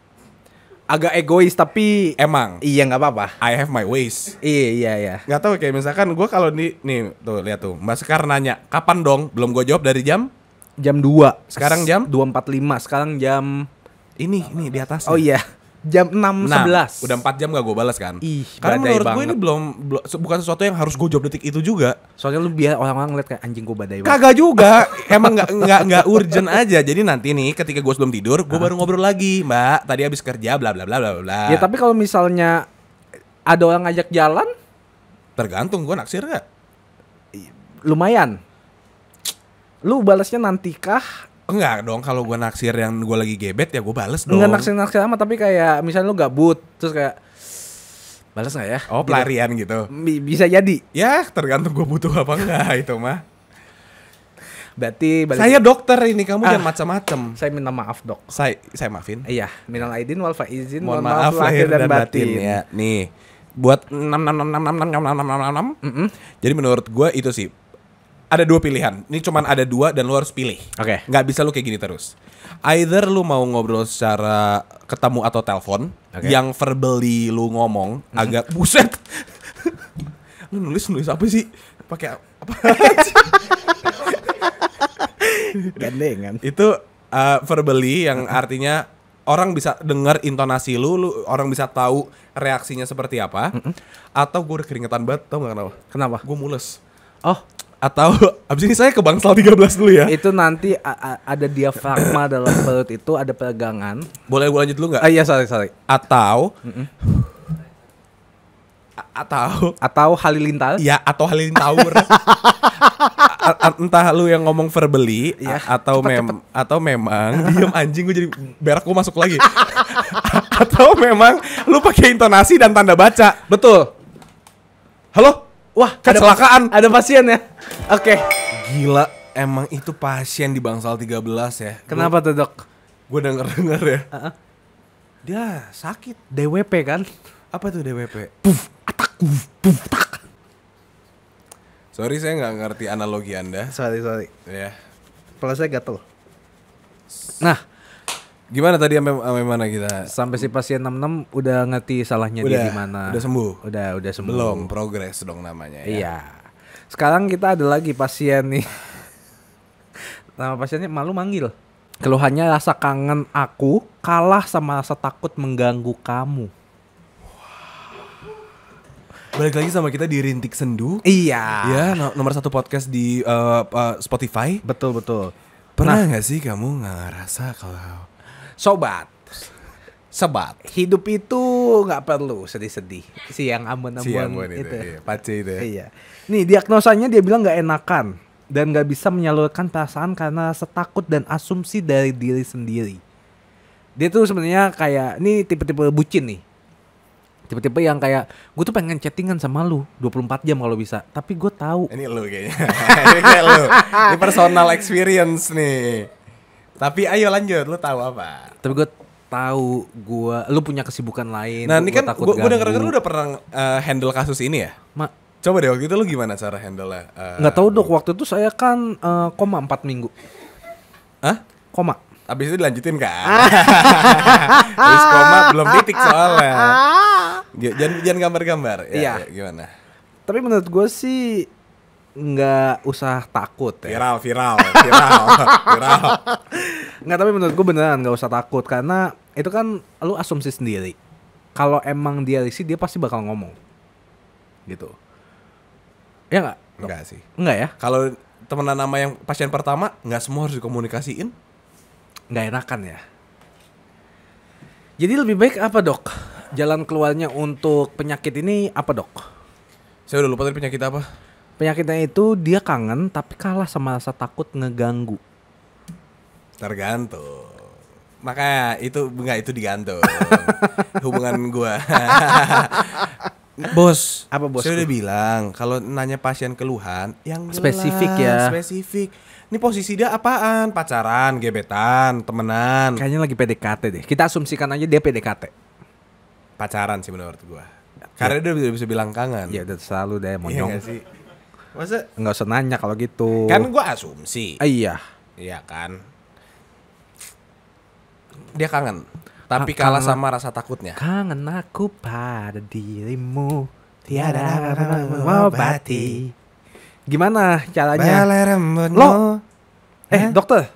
Agak egois tapi Emang. iya nggak apa-apa. I have my ways. Iya. Nggak tahu kayak misalkan gue kalau nih tuh lihat tuh Mbak Sekar nanya kapan dong, belum gue jawab dari jam Jam 2. Sekarang jam 2.45. Sekarang jam ini di atas. Oh iya. Jam 6.11. Udah 4 jam gak gue balas kan. Ih, karena badai menurut gue banget. ini belum bukan sesuatu yang harus gue jawab detik itu juga. Soalnya lu biar orang-orang ngeliat kayak anjing gue badai banget. Kagak juga. Emang nggak urgent aja. Jadi nanti nih ketika gue sebelum tidur gue baru ngobrol lagi, Mbak. Tadi habis kerja bla bla bla bla bla. Ya tapi kalau misalnya ada orang ngajak jalan, tergantung gue naksir gak? lumayan. Lu balasnya nanti kah? Enggak dong, kalau gue naksir yang gue lagi gebet ya gue bales dong. Enggak naksir sama, tapi kayak misalnya lu gabut terus kayak balas nggak ya? Oh, pelarian gitu. Bisa jadi. Ya, tergantung gue butuh apa enggak itu mah. Berarti Saya dokter ini, kamu jangan macam-macam. Saya minta maaf, Dok. Saya maafin. Iya, minal aidin wal faizin. Mohon maaf lahir dan batin ya. Nih, buat 6. Jadi menurut gue itu sih ada 2 pilihan. Ini cuman ada 2 dan lu harus pilih. Oke. Nggak bisa lu kayak gini terus. Either lu mau ngobrol secara ketemu atau telepon, yang verbally lu ngomong agak buset. Lu nulis apa sih? Pakai apa? Gandengan. Itu verbally yang artinya orang bisa dengar intonasi lu orang bisa tahu reaksinya seperti apa. Atau gue udah keringetan banget, tau gak kenapa? Kenapa? Gue mules. Oh, Atau abis ini saya ke Bangsal 13 dulu ya. itu nanti ada diafragma dalam perut itu, ada peregangan. Boleh gue lanjut dulu gak? Iya, sorry. Atau Atau halilintar. ya atau halilintar. Entah lu yang ngomong verbally Iya. atau memang diem anjing, gue jadi berak gue masuk lagi. Atau memang lu pakai intonasi dan tanda baca. Betul. Halo? Wah, kecelakaan. Ada pasien ya? Oke. Gila, emang itu pasien di Bangsal 13 ya. Kenapa tuh, Dok? Gue denger ya. Dia sakit. DWP kan? Apa tuh DWP? Puf, tak. Sorry saya nggak ngerti analogi Anda. Sorry. Ya. Kepala saya gatel. Nah, Gimana tadi sampai mana kita? sampai si pasien 66 udah ngerti salahnya dia di mana. Udah sembuh. Udah sembuh. Belum, progres dong namanya ya. Iya. Sekarang kita ada lagi pasien nih. Nama pasiennya malu manggil. Keluhannya rasa kangen aku kalah sama rasa takut mengganggu kamu. Balik lagi sama kita di Rintik Sendu. Iya. Ya, nomor 1 podcast di Spotify. Betul. Pernah nggak sih kamu ngerasa kalau Sobat, hidup itu nggak perlu sedih-sedih. Siang ambon itu, iya, pace itu ya. Iya. Nih diagnosanya dia bilang nggak enakan dan nggak bisa menyalurkan perasaan karena rasa takut dan asumsi dari diri sendiri. Dia tuh sebenarnya kayak ini tipe-tipe bucin nih. Tipe-tipe yang kayak gue tuh pengen chattingan sama lu 24 jam kalau bisa, tapi gue tahu. Ini lu kayaknya. Ini kayak lu. Ini personal experience nih. Tapi ayo lanjut, lu tahu apa? Tapi gue tahu lu punya kesibukan lain. Nah, ini kan takut gue denger lu udah pernah handle kasus ini ya? Coba deh waktu itu lu gimana cara handle-nya? Nggak tahu dok, waktu itu saya kan koma 4 minggu. Hah? Koma. Abis itu dilanjutin kan? Abis koma belum titik soalnya. Jangan gambar-gambar. Iya. Ya, gimana? Tapi menurut gue sih nggak usah takut ya. Viral. Nggak, tapi menurut gue beneran nggak usah takut karena itu kan lu asumsi sendiri. Kalau emang dia risih dia pasti bakal ngomong. Gitu. Ya nggak? Enggak sih. Enggak ya? Kalau temenan nama yang pasien pertama, nggak semua harus dikomunikasiin. Nggak enakan ya. Jadi lebih baik apa dok? Jalan keluarnya untuk penyakit ini apa dok? Saya udah lupa tadi penyakit apa. Penyakitnya itu dia kangen tapi kalah sama rasa takut ngeganggu. Tergantung. Makanya itu digantung. Hubungan gua. Bos. Apa bos? Saya udah bilang kalau nanya pasien keluhan yang jelas, spesifik ya. Spesifik. Ini posisi dia apaan? Pacaran, gebetan, temenan. Kayaknya lagi PDKT deh. Kita asumsikan aja dia PDKT. Pacaran sih menurut gua. Karena dia udah bisa bilang kangen. Ya udah selalu deh Iya monyong. gak sih? Masa? Nggak usah nanya kalau gitu. Kan gua asumsi. Iya. Iya kan. Dia kangen. Tapi kalah sama rasa takutnya. Kangen aku pada dirimu, tiada mengobati. Gimana caranya? Lo? Dokter.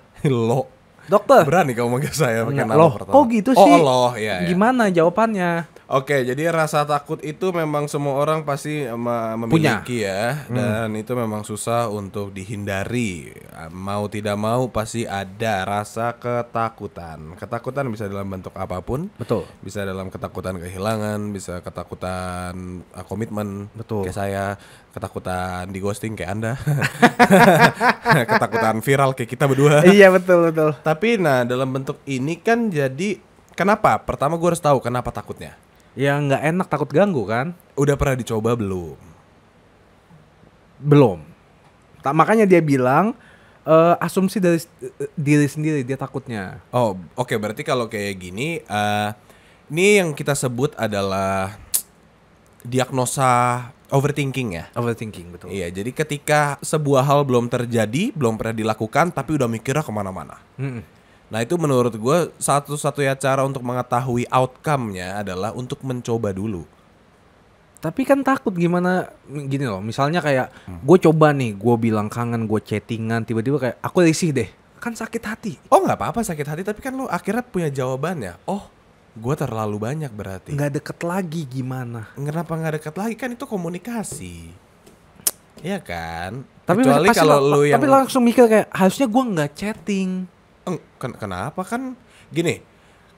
Dokter. Berani kamu manggil saya pakai nama Loh, pertama. kok gitu sih? Loh, iya. Gimana jawabannya? Oke, jadi rasa takut itu memang semua orang pasti memiliki ya. Dan itu memang susah untuk dihindari. Mau tidak mau pasti ada rasa ketakutan. Ketakutan bisa dalam bentuk apapun. Betul. Bisa dalam ketakutan kehilangan, bisa ketakutan komitmen. Betul. Kayak saya, ketakutan di ghosting kayak Anda. Ketakutan viral kayak kita berdua. Iya, betul. Tapi nah dalam bentuk ini kan jadi kenapa? Pertama gue harus tahu kenapa takutnya. Ya nggak enak, takut ganggu kan? Udah pernah dicoba belum? Belum. Makanya dia bilang asumsi dari diri sendiri dia takutnya. Oh, oke, berarti kalau kayak gini, ini yang kita sebut adalah diagnosa overthinking ya. Overthinking, betul. Iya, jadi ketika sebuah hal belum terjadi, belum pernah dilakukan, tapi udah mikirnya kemana-mana. Nah itu menurut gue satu-satunya cara untuk mengetahui outcome-nya adalah untuk mencoba dulu. Tapi kan takut gimana gini loh, misalnya kayak gue coba nih, gue bilang kangen, gue chattingan, tiba-tiba kayak aku risih deh, kan sakit hati. Oh nggak apa-apa sakit hati, tapi kan lo akhirnya punya jawabannya. Oh, gue terlalu banyak berarti. Nggak deket lagi gimana? Kenapa nggak deket lagi, kan itu komunikasi. Iya kan? Tapi kecuali kalau lo yang tapi langsung mikir kayak harusnya gue nggak chatting. Kenapa kan gini,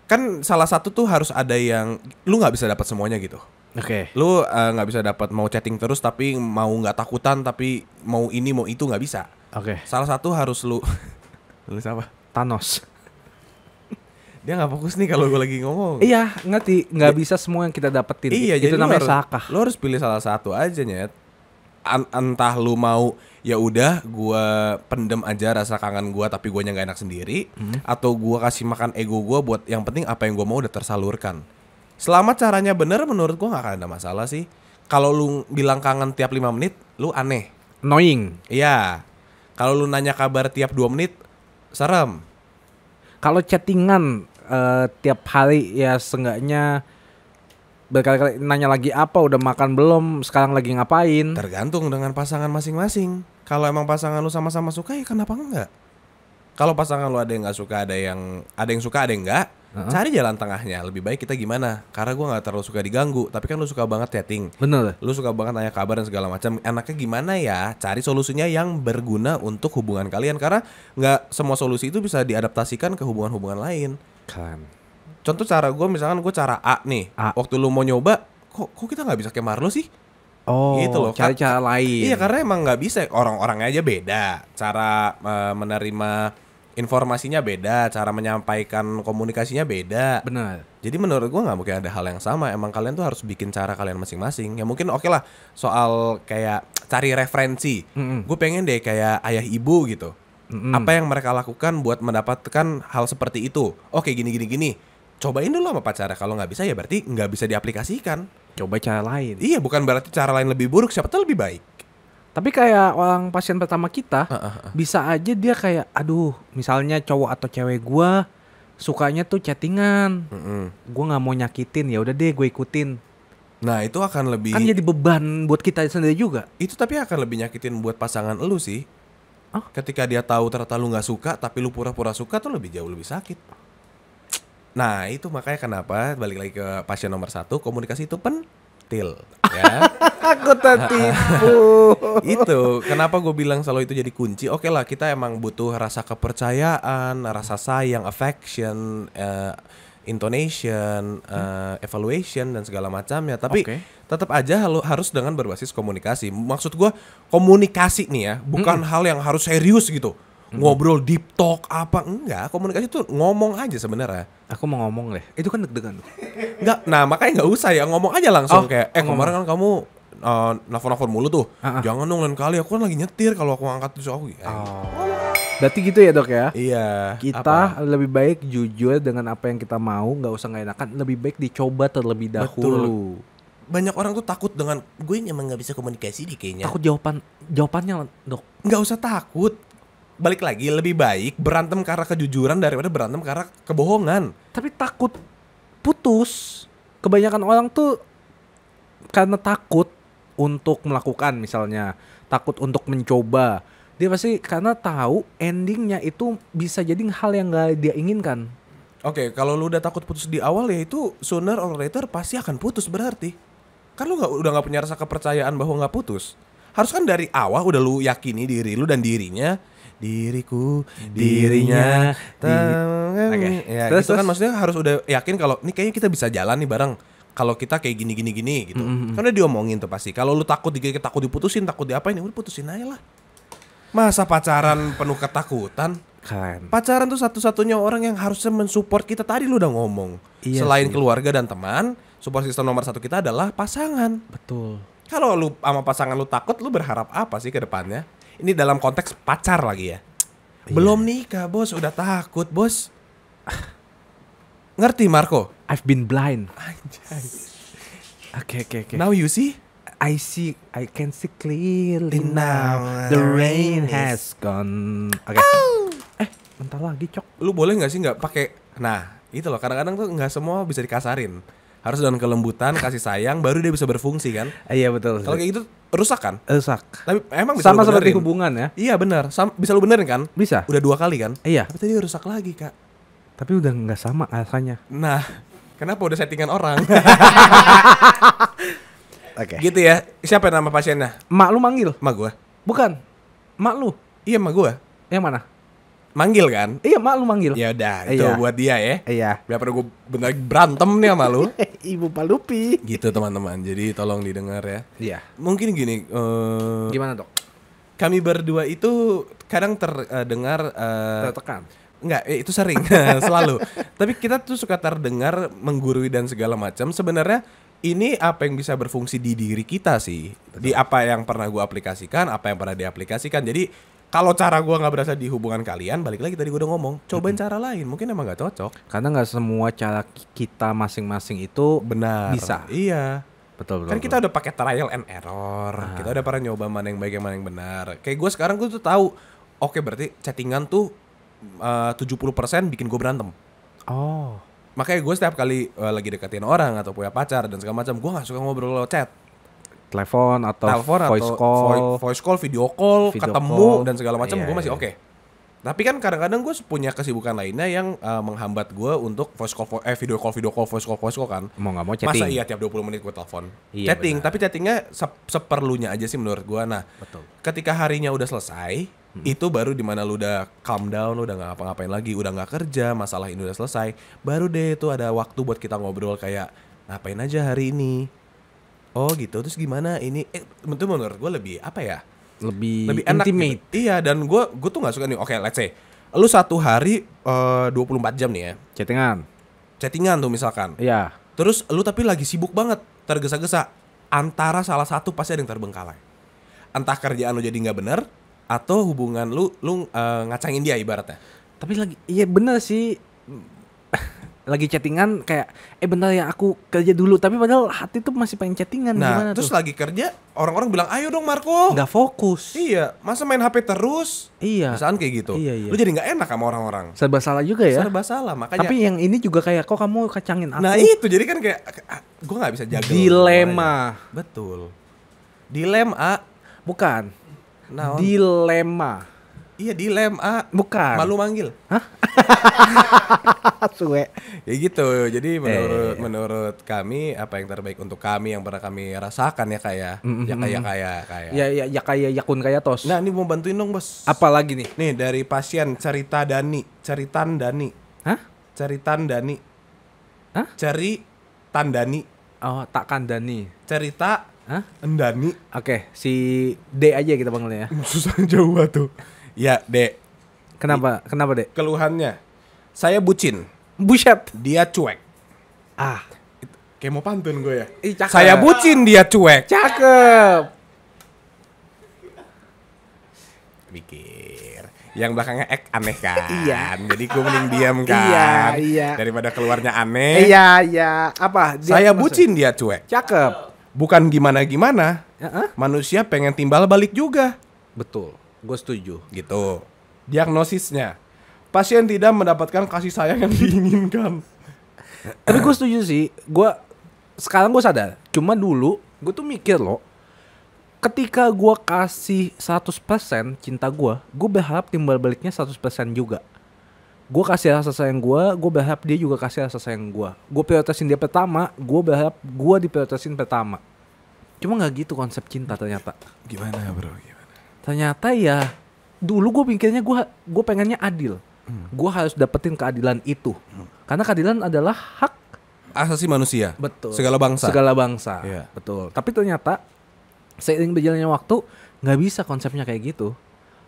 kan salah satu tuh harus ada yang lu nggak bisa dapat semuanya gitu. Oke. Lu nggak bisa dapat mau chatting terus tapi mau nggak takutan tapi mau ini mau itu nggak bisa. Oke. Salah satu harus lu siapa? Thanos. Dia nggak fokus nih kalau gue lagi ngomong. Iya, ngerti. Nggak bisa semua yang kita dapetin. Iya, itu jadi namanya sakah. lu harus pilih salah satu aja, Nyet. entah lu mau ya udah gua pendem aja rasa kangen gua tapi guanya nggak enak sendiri, atau gua kasih makan ego gua buat yang penting apa yang gua mau udah tersalurkan. Selama caranya bener menurut gua nggak akan ada masalah sih. Kalau lu bilang kangen tiap 5 menit, lu aneh. Annoying. Iya. Kalau lu nanya kabar tiap 2 menit, serem. Kalau chattingan tiap hari ya seenggaknya berkali-kali nanya lagi apa, udah makan belum, sekarang lagi ngapain. Tergantung dengan pasangan masing-masing. Kalau emang pasangan lu sama-sama suka ya kenapa enggak? Kalau pasangan lu ada yang nggak suka, ada yang suka, ada yang enggak, cari jalan tengahnya. Lebih baik kita gimana? Karena gua nggak terlalu suka diganggu, tapi kan lu suka banget chatting. Bener. Lu suka banget nanya kabar dan segala macam. Enaknya gimana ya? Cari solusinya yang berguna untuk hubungan kalian, karena nggak semua solusi itu bisa diadaptasikan ke hubungan-hubungan lain. Kan. Contoh cara gue, misalkan gue cara A nih, waktu lu mau nyoba, kok kita nggak bisa kayak Marlo sih? Oh, Gitu loh. cari cara lain. Iya, karena emang nggak bisa, orang-orangnya aja beda, cara menerima informasinya beda, cara menyampaikan komunikasinya beda. Benar. Jadi menurut gue nggak mungkin ada hal yang sama. Emang kalian tuh harus bikin cara kalian masing-masing. Ya mungkin oke lah soal kayak cari referensi. Gue pengen deh kayak ayah ibu gitu. Apa yang mereka lakukan buat mendapatkan hal seperti itu? Oke, gini. Cobain dulu sama pacarnya. Kalau nggak bisa ya berarti nggak bisa diaplikasikan. Coba cara lain. Iya, bukan berarti cara lain lebih buruk. Siapa tahu lebih baik. Tapi kayak orang pasien pertama kita, bisa aja dia kayak, aduh, misalnya cowok atau cewek gua sukanya tuh chattingan, gua nggak mau nyakitin, ya udah deh gue ikutin. Nah itu akan lebih, Kan jadi beban buat kita sendiri juga. itu tapi akan lebih nyakitin buat pasangan elu sih. Ketika dia tahu ternyata lu nggak suka tapi lu pura-pura suka, tuh lebih jauh lebih sakit. Nah itu makanya kenapa balik lagi ke pasien nomor 1, komunikasi itu penting ya. Aku tertipu. Itu kenapa gue bilang selalu itu jadi kunci. Oke lah, kita emang butuh rasa kepercayaan, rasa sayang, affection, intonation, evaluation dan segala macamnya. Tapi tetap aja harus dengan berbasis komunikasi. Maksud gue komunikasi nih ya, bukan hal yang harus serius gitu. Ngobrol deep talk apa enggak, komunikasi tuh ngomong aja sebenarnya. Aku mau ngomong deh, itu kan deg-degan. Enggak, nah makanya nggak usah ya, ngomong aja langsung kayak kemarin kan kamu nelfon mulu tuh. Jangan dong lain kali, aku kan lagi nyetir, kalau aku angkat terus aku. Berarti gitu ya dok ya? Iya. Kita lebih baik jujur dengan apa yang kita mau, nggak usah nggak enakan. Lebih baik dicoba terlebih dahulu. Betul. Banyak orang tuh takut dengan gue emang nggak bisa komunikasi deh kayaknya. Takut jawabannya dok. Nggak usah takut. Balik lagi, lebih baik berantem karena kejujuran daripada berantem karena kebohongan. Tapi takut putus. Kebanyakan orang tuh karena takut untuk melakukan, misalnya takut untuk mencoba. Dia pasti karena tahu endingnya itu bisa jadi hal yang gak dia inginkan. Oke, kalau lu udah takut putus di awal ya itu sooner or later pasti akan putus berarti. Kan lu udah gak punya rasa kepercayaan bahwa gak putus. Harus kan dari awal udah lu yakini diri lu dan dirinya. Diriku, dirinya. Ya, terus, gitu kan maksudnya harus udah yakin kalau nih kayaknya kita bisa jalan nih bareng. Kalau kita kayak gini gitu. Kan udah diomongin tuh pasti. Kalau lu takut takut diputusin, takut diapain, udah putusin aja lah. Masa pacaran penuh ketakutan? Keren. Pacaran tuh satu-satunya orang yang harusnya mensupport kita. Tadi lu udah ngomong. Iya selain sih. Keluarga dan teman, support system nomor 1 kita adalah pasangan. Betul. Kalau lu sama pasangan lu takut, lu berharap apa sih ke depannya? Ini dalam konteks pacar lagi ya. Belum nikah, bos, udah takut, bos. Ngerti, Marco? I've been blind. Anjay. Oke. Now you see? I can see clearly now. The rain has gone. Oke. Bentar lagi, Cok. Lu boleh nggak sih nggak pakai? Nah, itu loh. Kadang-kadang tuh nggak semua bisa dikasarin. Harus dengan kelembutan, kasih sayang, baru dia bisa berfungsi kan? Iya betul. Kalau kayak gitu rusak kan? Rusak. Tapi emang bisa Sama lu seperti benerin. hubungan ya? Iya benar. Bisa lu benerin kan? Bisa. Udah 2 kali kan? Iya. Tapi tadi rusak lagi, Kak. Tapi udah nggak sama rasanya. Nah, kenapa udah settingan orang? Oke. Gitu ya. Siapa nama pasiennya? Mak lu manggil? Mak gua. Bukan. Mak lu. Iya, mak gua. Yang mana? Manggil kan? Iya, mak lu manggil. Ya udah, itu Iya. buat dia ya. Iya. Daripada gua bentar lagi berantem nih sama lu. Ibu Palupi. Gitu teman-teman. Jadi tolong didengar ya. Iya. Mungkin gini, Gimana dok? kami berdua itu kadang terdengar Tertekan. enggak, itu sering selalu. Tapi kita tuh suka terdengar menggurui dan segala macam. Sebenarnya ini apa yang bisa berfungsi di diri kita sih. Di apa yang pernah gue aplikasikan, apa yang pernah diaplikasikan. Jadi kalau cara gue nggak berasa di hubungan kalian, balik lagi tadi gue udah ngomong, cobain cara lain. Mungkin emang nggak cocok. Karena nggak semua cara kita masing-masing itu Benar. bisa. Iya. Betul. Kan kita udah pakai trial and error. Kita udah pernah nyoba mana yang baik, yang mana yang benar. Kayak gue sekarang gue tuh tahu. Oke, berarti chattingan tuh 70% bikin gue berantem. Oh. Makanya gue setiap kali lagi deketin orang atau punya pacar dan segala macam, gue nggak suka ngobrol lewat chat. Telepon atau voice call, video call, ketemu call. dan segala macam, Iya, gue masih iya. oke. Tapi kan kadang-kadang gue punya kesibukan lainnya yang menghambat gue untuk video call, voice call kan. Mau nggak mau chatting. Masa iya tiap 20 menit gue telepon. Iya, Chatting, benar. tapi chattingnya seperlunya aja sih menurut gue. Nah, Betul. ketika harinya udah selesai, itu baru dimana lu udah calm down, lu udah gak ngapa-ngapain lagi, udah gak kerja, masalah ini udah selesai. Baru deh itu ada waktu buat kita ngobrol kayak, ngapain aja hari ini? Oh gitu, terus gimana ini? Itu menurut gue lebih apa ya? Lebih Enak intimate. gitu. Iya, dan gue tuh gak suka nih. Oke, let's say lu satu hari 24 jam nih ya chattingan tuh misalkan. Iya. Terus lu tapi lagi sibuk banget, tergesa-gesa. Antara salah satu pasti ada yang terbengkalai. Entah kerjaan lu jadi gak bener, atau hubungan lu ngacangin dia ibaratnya. Tapi lagi, iya bener sih. Lagi chattingan kayak, bentar ya aku kerja dulu. Tapi padahal hati tuh masih pengen chattingan. Nah, Gimana terus tuh? lagi kerja, orang-orang bilang, ayo dong Marco. Nggak fokus. Iya, masa main HP terus? Iya. Misalkan kayak gitu. Iya. Lu jadi gak enak sama orang-orang. Serba salah juga ya. Serba salah, makanya. Tapi yang ini juga kayak, kok kamu kacangin aku? Nah itu, jadi kan kayak, gue gak bisa jaga. Dilema. Betul. Dilema. Bukan. Nah, Dilema. iya dilema. Bukan. Malu manggil. Suwe. Ya gitu. Jadi menurut kami apa yang terbaik untuk kami yang pernah kami rasakan ya kayak kayak. Ya kayak Yakun kayak tos. Nah, ini mau bantuin dong, Bos. Apalagi nih? Nih dari pasien Ceritan Dani. Hah? Ceritan Dani. Hah? Ceritan Dani. Oh, tak kandani. Cerita Hah? Endani. Oke, si D aja kita panggilnya ya. Susah jauh tuh. Ya, Dek. Kenapa, Dek? Keluhannya. Saya bucin. Buset. Dia cuek. Ah, Kayak mau pantun gue ya. cakep. Saya bucin, dia cuek. Cakep. Mikir. Yang belakangnya aneh kan. Iya. Jadi gue mending diam kan. Iya. Daripada keluarnya aneh. Iya. Apa? Saya bucin, dia cuek. Cakep. Bukan gimana-gimana. Manusia pengen timbal balik juga. Betul. Gue setuju. Gitu. Diagnosisnya. Pasien tidak mendapatkan kasih sayang yang diinginkan. Tapi gue setuju sih. Sekarang gue sadar. Cuma dulu gue tuh mikir loh. Ketika gue kasih 100% cinta gue berharap timbal baliknya 100% juga. Gue kasih rasa sayang gue berharap dia juga kasih rasa sayang gue. Gue prioritasin dia pertama, gue berharap gue diprioritasin pertama. Cuma nggak gitu konsep cinta ternyata. Gimana bro? Gimana? Ternyata ya dulu gue pikirnya gue pengennya adil. Gue harus dapetin keadilan itu. Karena keadilan adalah hak Asasi manusia. betul Segala bangsa. Segala bangsa. Iya. Betul. Tapi ternyata seiring berjalannya waktu nggak bisa konsepnya kayak gitu.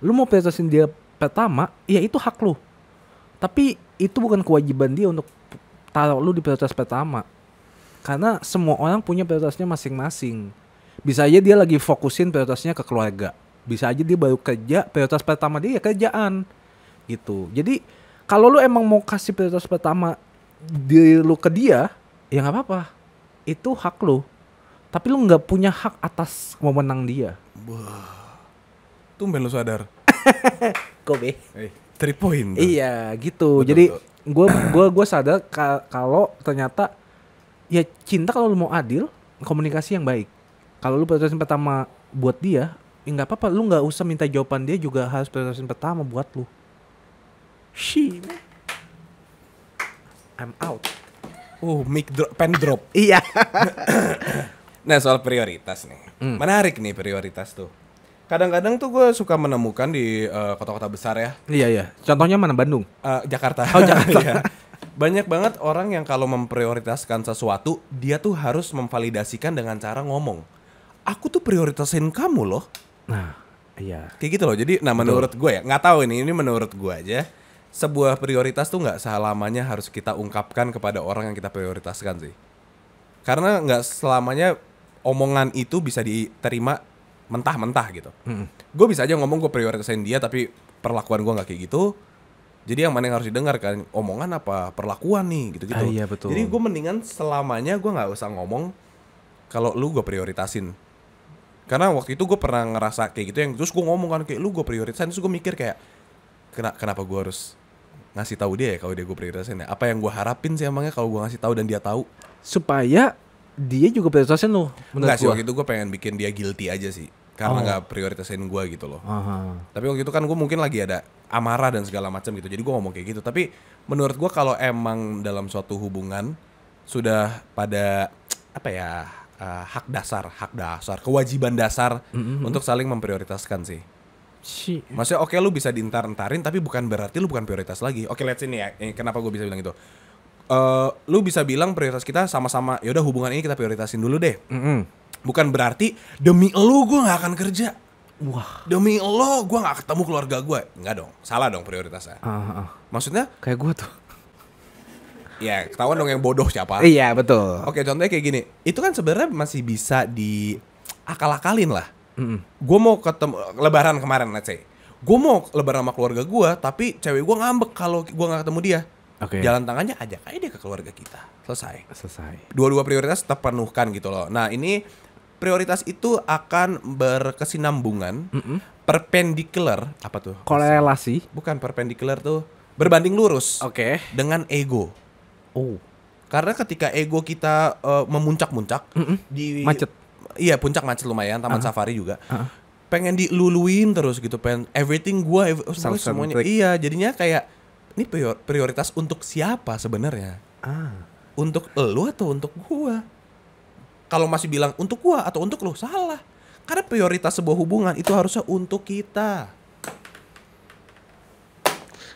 Lu mau prioritasin dia pertama, ya itu hak lu. Tapi itu bukan kewajiban dia untuk taruh lu di prioritas pertama. Karena semua orang punya prioritasnya masing-masing. Bisa aja dia lagi fokusin prioritasnya ke keluarga. Bisa aja dia baru kerja, prioritas pertama dia ya kerjaan. Gitu. Jadi kalau lu emang mau kasih prioritas pertama diri lu ke dia, ya nggak apa-apa. Itu hak lu. Tapi lu nggak punya hak atas wewenang dia. Tumben lu sadar. Kobe. 3 point. Iya gitu. Betul, Jadi betul. gue sadar kalau ternyata ya cinta kalau lu mau adil, komunikasi yang baik. Kalau lu prioritasin pertama buat dia, ya nggak apa-apa. Lu nggak usah minta jawaban dia juga harus prioritasin pertama buat lu. I'm out. Mic drop, pen drop. Iya. Nah soal prioritas nih. Menarik nih prioritas tuh. Kadang-kadang tuh gue suka menemukan di kota-kota besar ya. Iya. Contohnya mana? Bandung? Jakarta. Oh, Jakarta. Iya. Banyak banget orang yang kalau memprioritaskan sesuatu, dia tuh harus memvalidasikan dengan cara ngomong. Aku tuh prioritasin kamu loh. Nah, iya. Kayak gitu loh. Jadi, menurut gue ya, nggak tahu ini menurut gue aja. Sebuah prioritas tuh nggak selamanya harus kita ungkapkan kepada orang yang kita prioritaskan sih. Karena nggak selamanya omongan itu bisa diterima mentah-mentah gitu. Gue bisa aja ngomong gue prioritasin dia, tapi perlakuan gue nggak kayak gitu. Jadi yang mana yang harus didengar kan, omongan apa perlakuan nih gitu-gitu. Iya betul. Jadi gue mendingan selamanya gue nggak usah ngomong kalau lu gue prioritasin. Karena waktu itu gue pernah ngerasa kayak gitu, yang terus gue ngomong kan kayak lu gue prioritasin, terus gue mikir kayak kenapa gue harus ngasih tahu dia ya kalau dia gue prioritasin ya? Apa yang gue harapin sih emangnya kalau gue ngasih tahu dan dia tahu? Supaya dia juga prioritasin lo. Enggak sih, waktu itu gue pengen bikin dia guilty aja sih, karena nggak prioritasin gue gitu loh. Tapi waktu itu kan gue mungkin lagi ada amarah dan segala macam gitu, jadi gue ngomong kayak gitu. Tapi menurut gue kalau emang dalam suatu hubungan sudah pada apa ya, hak dasar, kewajiban dasar untuk saling memprioritaskan sih. Maksudnya oke, lu bisa dientar-entarin, tapi bukan berarti lu bukan prioritas lagi. Oke, lihat sini ya, kenapa gue bisa bilang itu. Lu bisa bilang prioritas kita sama-sama, yaudah hubungan ini kita prioritasin dulu deh. Bukan berarti demi lu gue gak akan kerja. Wah. Demi lo gue gak ketemu keluarga gue. Enggak dong, salah dong prioritasnya. Maksudnya kayak gue tuh. ya ketahuan dong yang bodoh siapa. Iya betul. Oke, contohnya kayak gini. Itu kan sebenarnya masih bisa diakal-akalin lah. Gue mau ketemu lebaran kemarin, let's say. Gue mau lebaran sama keluarga gue, tapi cewek gue ngambek kalau gue gak ketemu dia. Jalan tangannya ajak aja dia ke keluarga kita. Selesai. Dua-dua prioritas terpenuhkan gitu loh. Nah ini prioritas itu akan berkesinambungan, perpendicular, apa tuh? Korelasi. Bukan, perpendicular tuh berbanding lurus. Dengan ego. Karena ketika ego kita memuncak-muncak di macet. Iya, puncak macet lumayan, Taman Safari juga. Pengen diluluin terus gitu, pengen everything semuanya. Iya, jadinya kayak ini prioritas untuk siapa sebenarnya? Untuk elu atau untuk gua? Kalau masih bilang untuk gua atau untuk lu, salah. Karena prioritas sebuah hubungan itu harusnya untuk kita.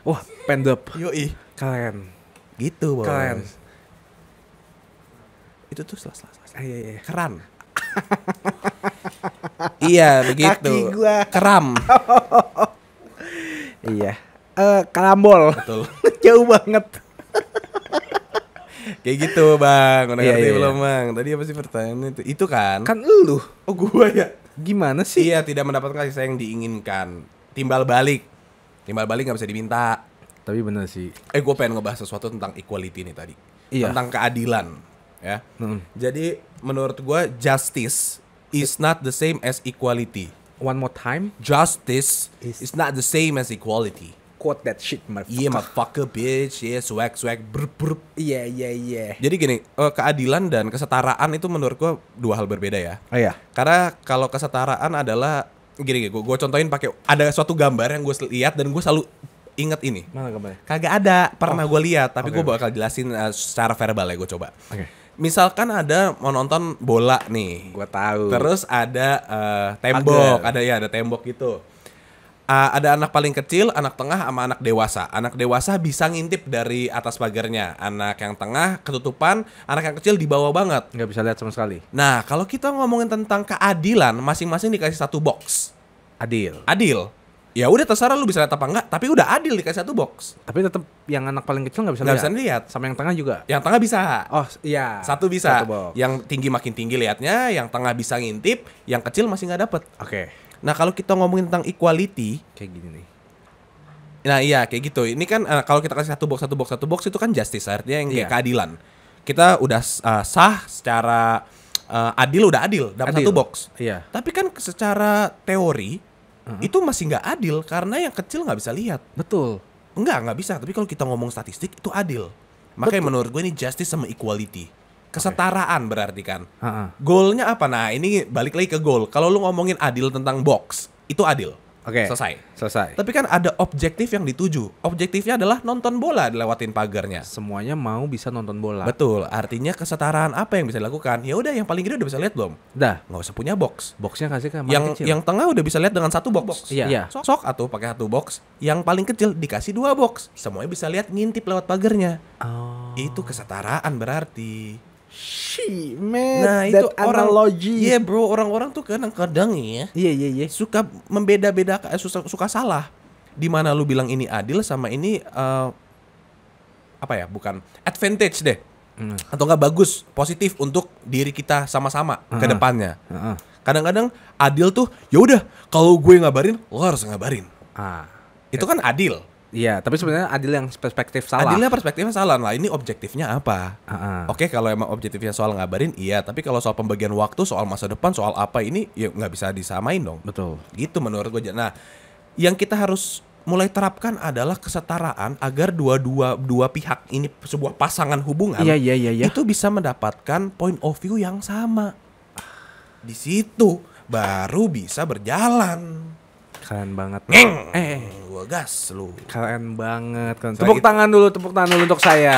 Wah, pendep. Yoi. Keren. Gitu, bos. Keren. Itu tuh selas. Iya. Keran. Iya, begitu. Kaki gua. Keram. Iya. Karambol. Betul. Jauh banget. Kayak gitu, Bang. Udah ngerti Iya. belum, Bang? Tadi apa sih pertanyaannya itu? Itu kan? Kan lu. Oh, gua ya. Gimana sih? Iya, tidak mendapatkan kasih sayang diinginkan. Timbal balik nggak bisa diminta. Tapi bener sih. Gue pengen ngebahas sesuatu tentang equality nih tadi. Iya. Tentang keadilan, ya. Jadi menurut gua justice is not the same as equality. One more time. Justice is not the same as equality. Quote that shit, motherfucker. Iya, motherfucker, bitch. Iya, swag, brr. Iya. Jadi gini, keadilan dan kesetaraan itu menurut gua dua hal berbeda ya. Oh iya. Karena kalau kesetaraan adalah gini, gue contohin pakai ada suatu gambar yang gue lihat dan gue selalu inget ini. Mana gambarnya? Kagak ada, pernah gue lihat, tapi gue bakal jelasin secara verbal ya, gue coba. Misalkan ada mau nonton bola nih. Gue tahu. Terus ada tembok, ada tembok gitu. Ada anak paling kecil, anak tengah, sama anak dewasa. Anak dewasa bisa ngintip dari atas pagarnya. Anak yang tengah ketutupan, anak yang kecil di bawah banget. Nggak bisa lihat sama sekali. Nah, kalau kita ngomongin tentang keadilan, masing-masing dikasih satu box. Adil. Ya udah terserah lu bisa lihat apa enggak, tapi udah adil dikasih satu box. Tapi tetap yang anak paling kecil nggak bisa Nggak lihat. bisa lihat. Sama yang tengah juga. Yang tengah bisa. Oh iya. Satu bisa. box. Yang tinggi makin tinggi liatnya, yang tengah bisa ngintip, yang kecil masih nggak dapet. Nah kalau kita ngomongin tentang equality, Kayak gini nih. nah iya kayak gitu. Ini kan kalau kita kasih satu box itu kan justice, artinya yang kayak keadilan. Kita udah sah secara adil, udah adil dapat satu box. Iya. Tapi kan secara teori itu masih nggak adil karena yang kecil nggak bisa lihat. Betul. Nggak bisa. Tapi kalau kita ngomong statistik itu adil. Makanya menurut gue ini justice sama equality. Kesetaraan berarti kan. Goalnya apa? Nah ini balik lagi ke goal. Kalau lu ngomongin adil tentang box, itu adil. Selesai. Tapi kan ada objektif yang dituju. Objektifnya adalah nonton bola dilewatin pagarnya. Semuanya mau bisa nonton bola. Betul. Artinya kesetaraan apa yang bisa dilakukan? Ya udah yang paling gede udah bisa lihat belum? Dah. Nggak usah punya box. Boxnya kasih ke Yang tengah udah bisa lihat dengan satu box. Iya. Sok atau pakai satu box. Yang paling kecil dikasih dua box. Semuanya bisa lihat ngintip lewat pagarnya. Itu kesetaraan berarti. Man, nah itu analogy. Iya bro, orang-orang tuh kadang-kadang ya. Iya. Suka membeda-bedakan, suka salah. Di mana lu bilang ini adil sama ini apa ya? Bukan advantage deh. atau nggak bagus, positif untuk diri kita sama-sama ke depannya. Kadang-kadang adil tuh, ya udah kalau gue ngabarin, lo harus ngabarin. Itu kan adil. Iya, tapi sebenarnya adil yang perspektif salah. Adilnya perspektifnya salah. Lah ini objektifnya apa? Oke, kalau emang objektifnya soal ngabarin, iya. Tapi kalau soal pembagian waktu, soal masa depan, soal apa ini, ya nggak bisa disamain dong. Betul. Gitu menurut gue. Nah, yang kita harus mulai terapkan adalah kesetaraan agar dua pihak ini sebuah pasangan hubungan itu bisa mendapatkan point of view yang sama. Di situ baru bisa berjalan. Keren banget. Gua gas lu. Keren banget. Tepuk tangan dulu untuk saya.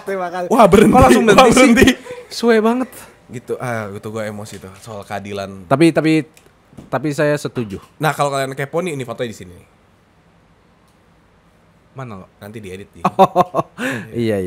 Terima kasih. Wah, berhenti. Kok langsung berhenti sih? Suwe banget. Gitu, gitu gue emosi tuh soal keadilan. Tapi saya setuju. Nah, kalau kalian kepo nih, ini fotonya di sini nih. Mana lo? Nanti diedit. Iya.